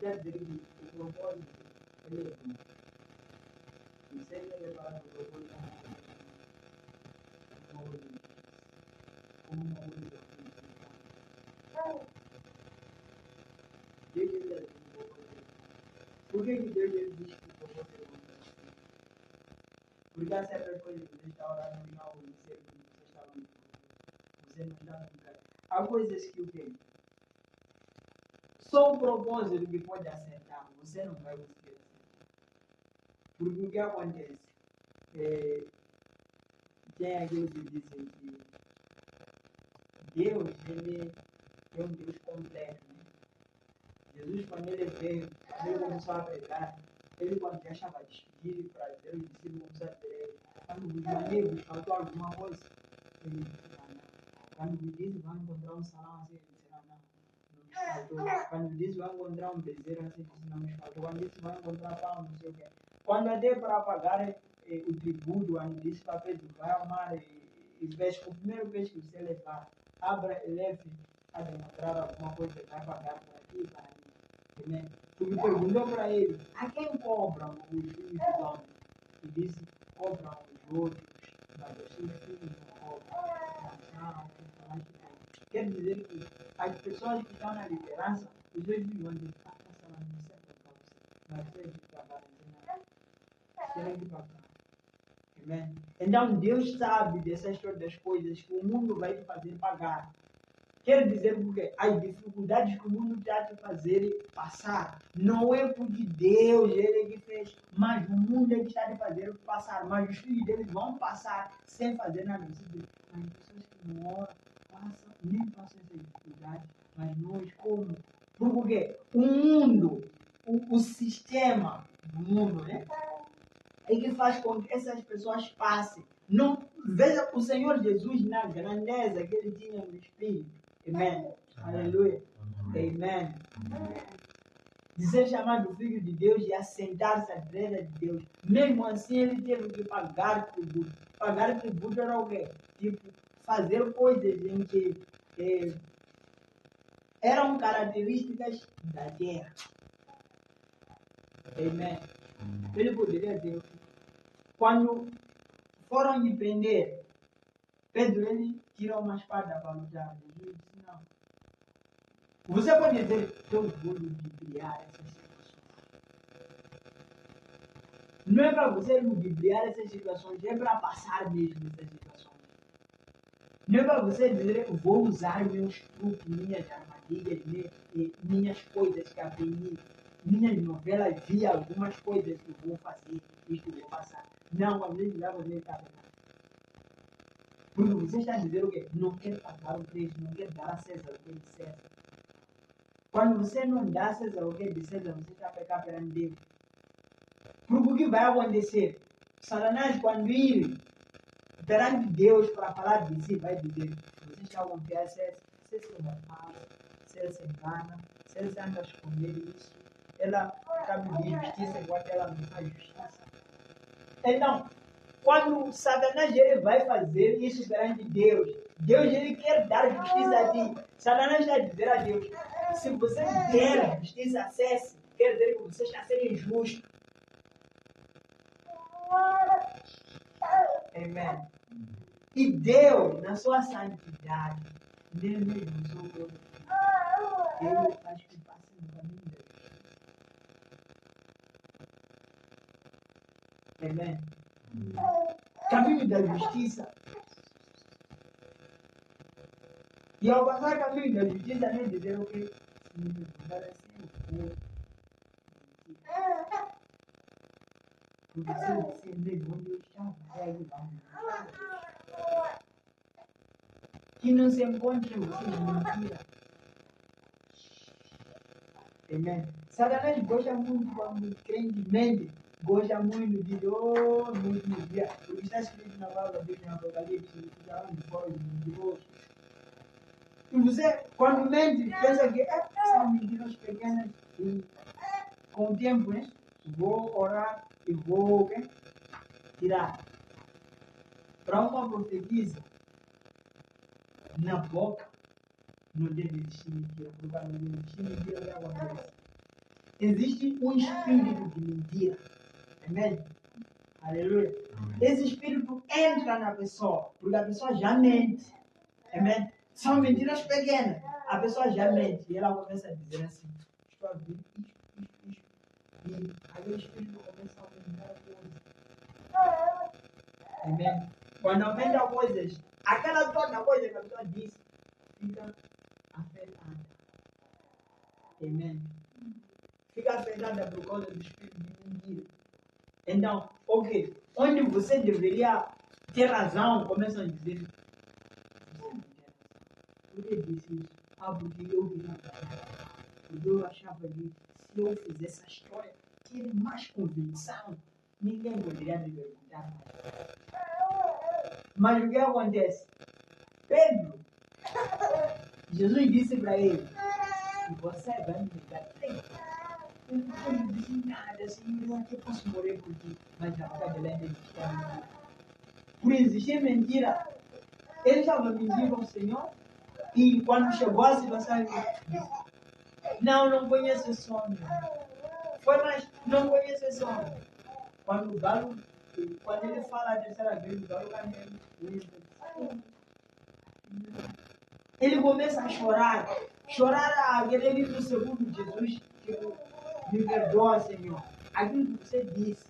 Quer dizer que o propósito ele é bom. Você vai levar o propósito como uma coisa Deus ele é bom. Por que Deus ele diz que o propósito é bom? Porque há certas coisas que você está orando e não você está orando. Você não está no lugar. Há coisas que o quê? Só o propósito que pode acertar, você não vai conseguir acertar. Porque o que acontece? Tem aqueles que dizem que Deus, ele é um Deus completo. Né? Jesus, quando ele veio, quando ele começou a pregar, ele quando já estava despedido para Deus, os discípulos começaram a dizer, quando os amigos faltou alguma coisa, ele disse, não. Quando me disse, vai encontrar um salão assim, ele disse, não. Quando disse vai encontrar um bezerro, assim, disse não me faltou. Quando disse vai encontrar pão, não sei o quê. Quando até para pagar o tributo, quando disse para Pedro, vai ao mar e pesca, o primeiro peixe que você levar, abra e leve a demonstrar alguma coisa que vai pagar por aqui, para ali. Porque perguntou para ele, a quem cobram os filhos dos homens? E disse, cobram os outros, mas os seus filhos não cobram. Quer dizer que as pessoas que estão na liderança, os dois milhões de passam lá no centro para você. Mas você tem que trabalhar, você tem que pagar. Amém? Então Deus sabe dessas todas as coisas que o mundo vai te fazer pagar. Quer dizer porque as dificuldades que o mundo está te fazer passar, não é porque Deus ele que fez, mas o mundo é que está te fazer passar. Mas os filhos deles vão passar sem fazer nada. As pessoas que não oram, passam, nem passam essa dificuldade, mas nós como? Porque o mundo, o sistema do mundo, né? É que faz com que essas pessoas passem. Não, veja o Senhor Jesus na grandeza que ele tinha no Espírito. Amém. Aleluia. Amém. De ser chamado Filho de Deus e assentar-se à direita de Deus. Mesmo assim, ele teve que pagar tributo. Pagar tributo era o quê? Tipo, fazer coisas em que eram características da terra. Amém. Ele poderia dizer, quando foram lhe prender, Pedro ele tirou uma espada para lutar. Jesus disse, não. Você pode dizer que eu vou ludibriar essas situações. Não é para você ludibriar essas situações, é para passar mesmo essas situações. Não é para você dizer que vou usar meus truques, minhas armadilhas, minhas coisas que aprendi, minhas novelas, vi algumas coisas que vou fazer e que vou passar. Não, às vezes você está errado. Porque você está dizendo o quê? Não quer pagar o preço, não quer dar a César o que é de César. Quando você não dá a César o que é de César, você está pecando perante Deus. Porque o que vai acontecer? Satanás, quando ir perante Deus para falar de si, vai dizer: você está a confiar, você se faz, você se engana, você anda a esconder isso. Ela cabe de justiça enquanto ela não faz justiça. Então, quando Satanás ele vai fazer isso perante Deus, Deus ele quer dar justiça a ti. Satanás está a dizer a Deus: se você der justiça a César, quer dizer que você está sendo injusto. Amém. E Deus, na sua santidade, nele mesmo, ele faz que passe no caminho da justiça. Amém. Caminho da justiça. E ao passar caminho da justiça, nem dizer o que? Se me perguntar assim, eu vou. Porque se você vê onde eu estava, é aí lá. Que não se encontre você de mentira. Amen. Satanás gosta muito quando o crente mente, gosta muito de no último dia. Porque está escrito na palavra de Deus em Apocalipse, que ficará de fora de mentiroso. E você, quando mente, pensa que são mentiras pequenas e com o tempo, né? Vou orar e vou tirar. Para uma profetisa, na boca, não deve existir mentira. Porque quando não existir mentira, o que acontece? Existe um espírito de mentira. Amém? Aleluia. Esse espírito entra na pessoa, porque a pessoa já mente. Amém? São mentiras pequenas. A pessoa já mente e ela começa a dizer assim: estou a ver isto. E aí o espírito começa a aumentar coisas. Amém? Quando aumenta coisas, aquela toda coisa que a pessoa disse fica afetada. Amém? Fica afetada por causa do espírito de mentira. Então, ok, onde você deveria ter razão, começam a dizer: por que disse isso? Porque eu vi na verdade. Porque eu achava que se eu fizesse essa história, ter mais convicção, ninguém poderia me perguntar mais. Mas o que acontece? Pedro, Jesus disse para ele: você vai me negar três. Eu não disse nada, Senhor, eu até posso morrer por ti, mas a boca dele ainda está mentira. Por existir mentira, ele estava mentindo ao Senhor e quando chegou a situação, ele disse: não conheço esse homem. Foi mais, não conheço esse homem. Quando o galo, quando ele fala a terceira vez, o galo caminha. Ele começa a chorar a querer ir no segundo Jesus, tipo, me perdoa, Senhor. Aquilo que você disse,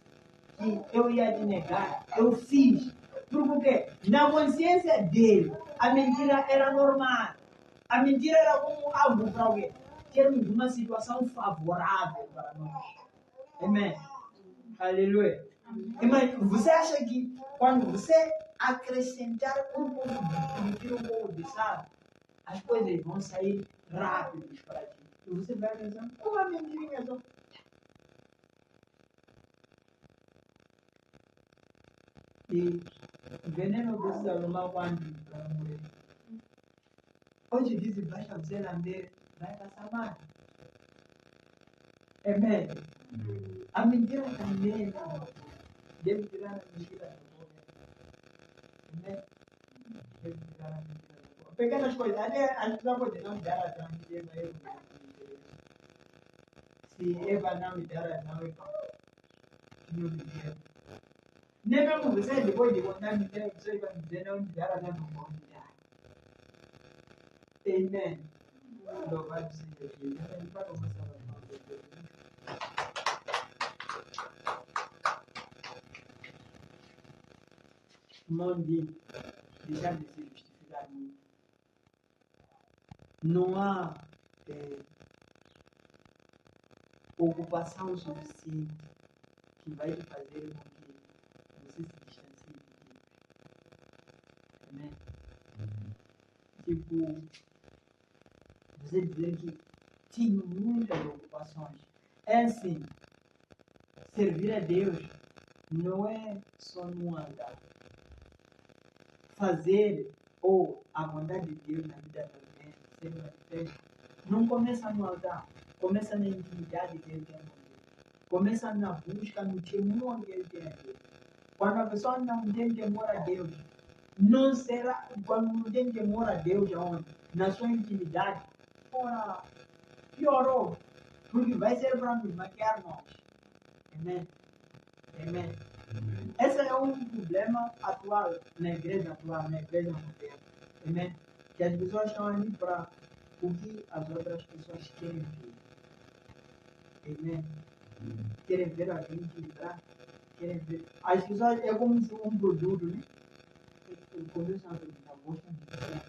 que eu ia te negar, eu fiz. Porque na consciência dele, a mentira era normal. A mentira era como algo para alguém. Termos uma situação favorável para nós. Amém. Aleluia. Mas você acha que quando você acrescentar um pouco de mentira, um pouco de sal, as coisas vão sair rápidas para ti? E você vai pensar: uma mentirinha só. E o veneno precisa tomar quanto para morrer? Hoje dizem: basta você lamber, vai passar mal. Amém. A mentira também, não. Deve tirar a mentira da boca. Amém. Deve tirar a mentira da boca. Pequenas coisas, até as pessoas podem não me dar razão de Eva. Se Eva não me der razão, eu me der. Nem mesmo você, depois de contar me der, você vai me dizer: não me dar razão, não vou me dar. Amém. Louvado seja Deus. Amém. Para começar a falar de Deus. Não de deixar de se justificar muito. Não há ocupação suficiente que vai te fazer com que você se distancie de Deus. Amém? Tipo, você dizer que tinha muitas ocupações. É assim, servir a Deus não é só num altar. Fazer ou a vontade de Deus na vida da gente, ser manifesto, não começa no altar, começa na intimidade que ele tem com Deus. Começa na busca, no temor que ele tem a Deus. Quando a pessoa não tem temor a Deus, não será, quando não tem temor a Deus, aonde? Na sua intimidade, ora, piorou, porque vai ser para nos maquiar nós. Amém? Amém? Esse é um problema atual na igreja moderna. Amém? Que as pessoas estão ali para o que as outras pessoas querem ver. Amém? Querem ver alguém equilibrar. Querem ver. As pessoas é como se um produto, né? Eu começo a perguntar: gostam de ver?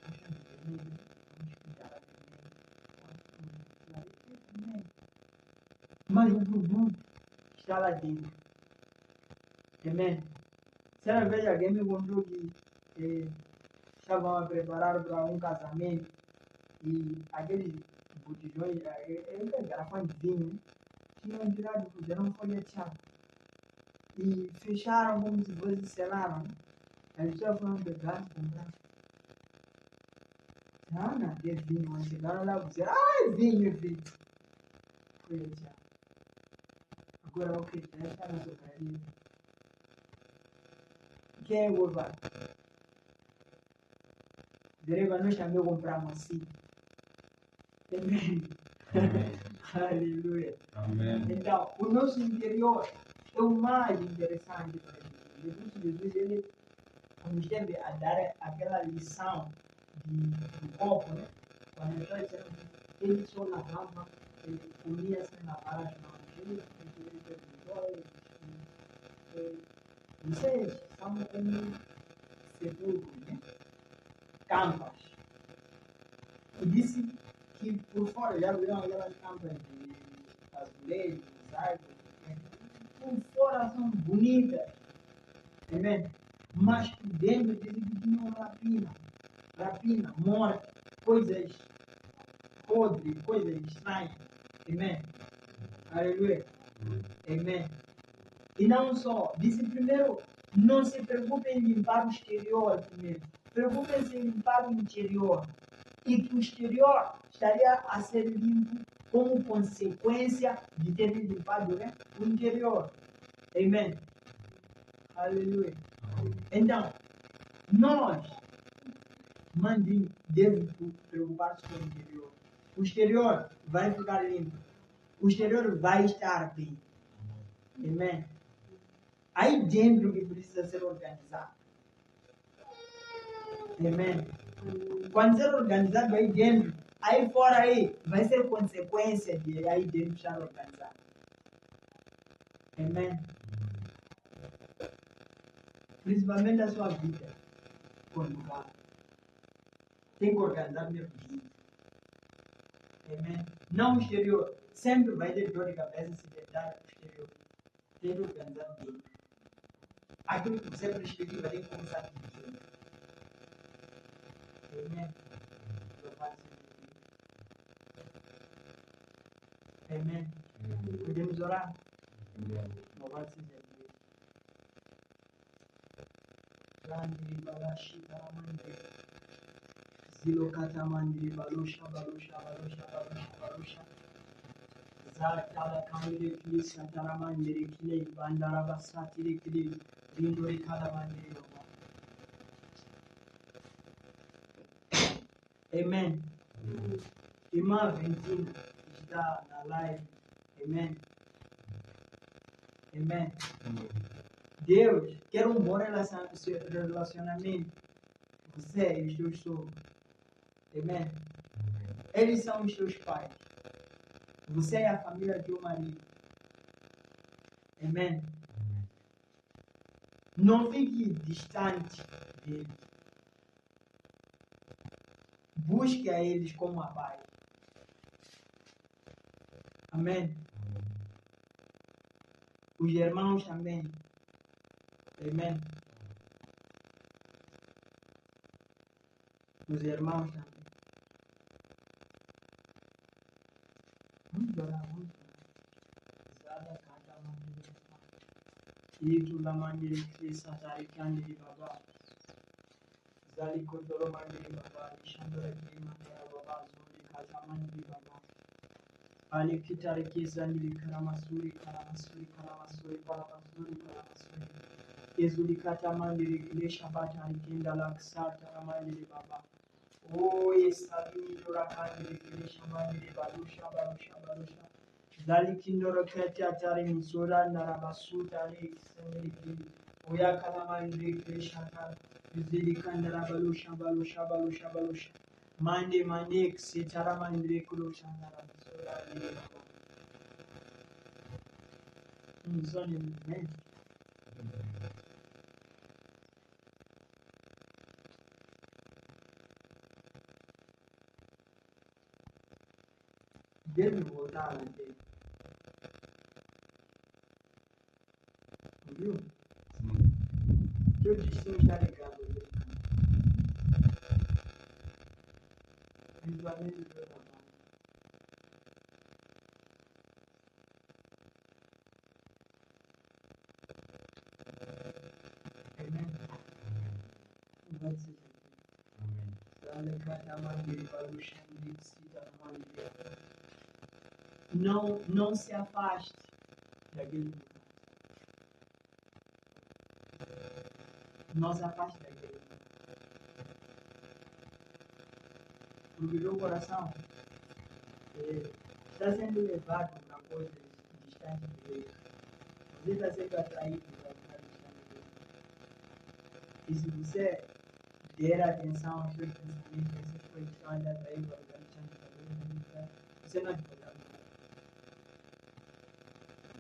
Vamos explicar a Mas o produto está lá dentro. Amém. Certa vez alguém me contou que estavam a preparar para um casamento e aqueles botijões, aquele garrafão de vinho, né? Tinham tirado, puseram folheteado. E fecharam como se fosse selaram. Né? As pessoas foram pegar e comprar. Não, é vinho, mas chegaram lá e disseram, é vinho, é vinho. Folheteado. Agora, ok, já está na socaria. Quem é o governo? Dereva nós também compramos assim. Amém. Aleluia. Amém. Então, o nosso interior é o mais interessante para Jesus, ele nos deve a dar aquela lição do copo, né? Quando ele está dizendo que ele só lavava, ele comia sem lavar as mãos. Ele perguntou, vocês são como sepulcros, né? Campas. E disse que por fora, já viram aquelas campas de azulejos, árvores, né? Por fora são bonitas, amém? Mas por dentro dizem que tinham rapina, morte, coisas podres, coisas estranhas, amém? Aleluia, amém? E não só, disse primeiro, não se preocupem em limpar o exterior primeiro, preocupem-se em limpar o interior. E que o exterior estaria a ser limpo como consequência de ter limpado, né? O interior. Amém. Aleluia. Então, nós, mandem, devemos preocupar-se com o interior. O exterior vai ficar limpo. O exterior vai estar bem. Amém. Aí dentro que precisa ser organizado. Amém. Quando ser organizado aí dentro, aí fora aí, vai ser consequência de aí dentro estar organizado. Amém. Principalmente a sua vida conjugal. Tem que organizar mesmo vida. Amém. Não o exterior. Sempre vai ter dor de cabeça se tentar o exterior. Tem que organizar bem. Aquilo que você prescrever vai ter que começar a pedir. Amém. Amém. Podemos orar? Louvado seja Deus. Landri balashi taramande. Zilokata mandri balosha. Zakala kamile kilisa taramandri kile bandara basatiri kile bindori kalamandri. Amen. Irmã Ventina está na live. Amém. Amém. Deus quer um bom relacionamento. Você e os seus sogros. Amém. Eles são os seus pais. Você é a família do marido. Amém. Não fique distante deles. Busque a eles como a pai. Amém. Os irmãos também. Amém. Os irmãos também. Vamos orar, vamos orar. Zada kata mandiri. Itu la mandiri krisa tari kandiri baba. Zali kotoro mandiri baba. Ishandora kima kara baba. Zuri kata mandiri baba. Ali kitari kizandiri karamasuri. Ezuli kata mandiri kilesha bata ikinda laksata mandiri baba. Oh, esabini dora kandiri kilesha mandiri balusha. Zali kindoro kati atari misura narabasuta ali kisandiri kili. Oya kala mandiri kilesha kala. Zili kandara balusha. Mande ksitara mandiri kulusha narabasura ali baba. Zoni mene. Deve voltar a ter. Viu? teu destino está ligado a Deus. Principalmente o teu trabalho. Amém? Não vai ser assim. Amém. Não se afaste daquele lugar. Não se afaste daquele lugar. Porque o teu coração está sendo levado para coisas distantes de Deus. Você está sendo atraído para ficar distante de Deus. E se você der atenção aos seus pensamentos, essas coisas estão ainda atraídas para ficar distante de Deus, você não é de voltar mais.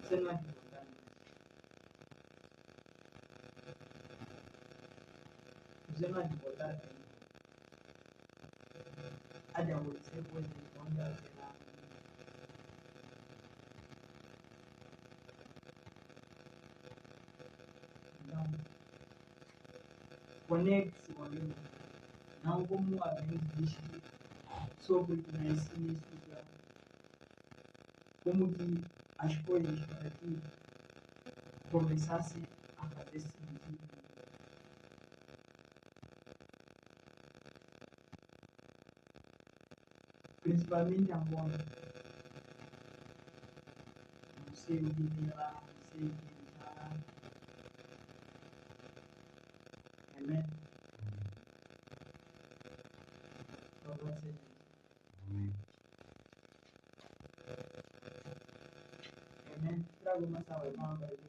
Você não é de voltar mais. Você não é de voltar mais. Há de acontecer coisas onde haverá. Então, conecte-se com Deus. Não como alguém diz sobre o que nasce nesse lugar. Como que as coisas para ti começassem a fazer sentido. Principalmente agora. Não sei o que tem lá, não sei o que está lá. Amém? Louvado seja Deus. Amém. Amém? Traga uma salva de palmas para Deus.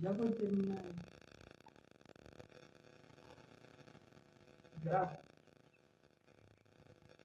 Já vou terminar. Grava.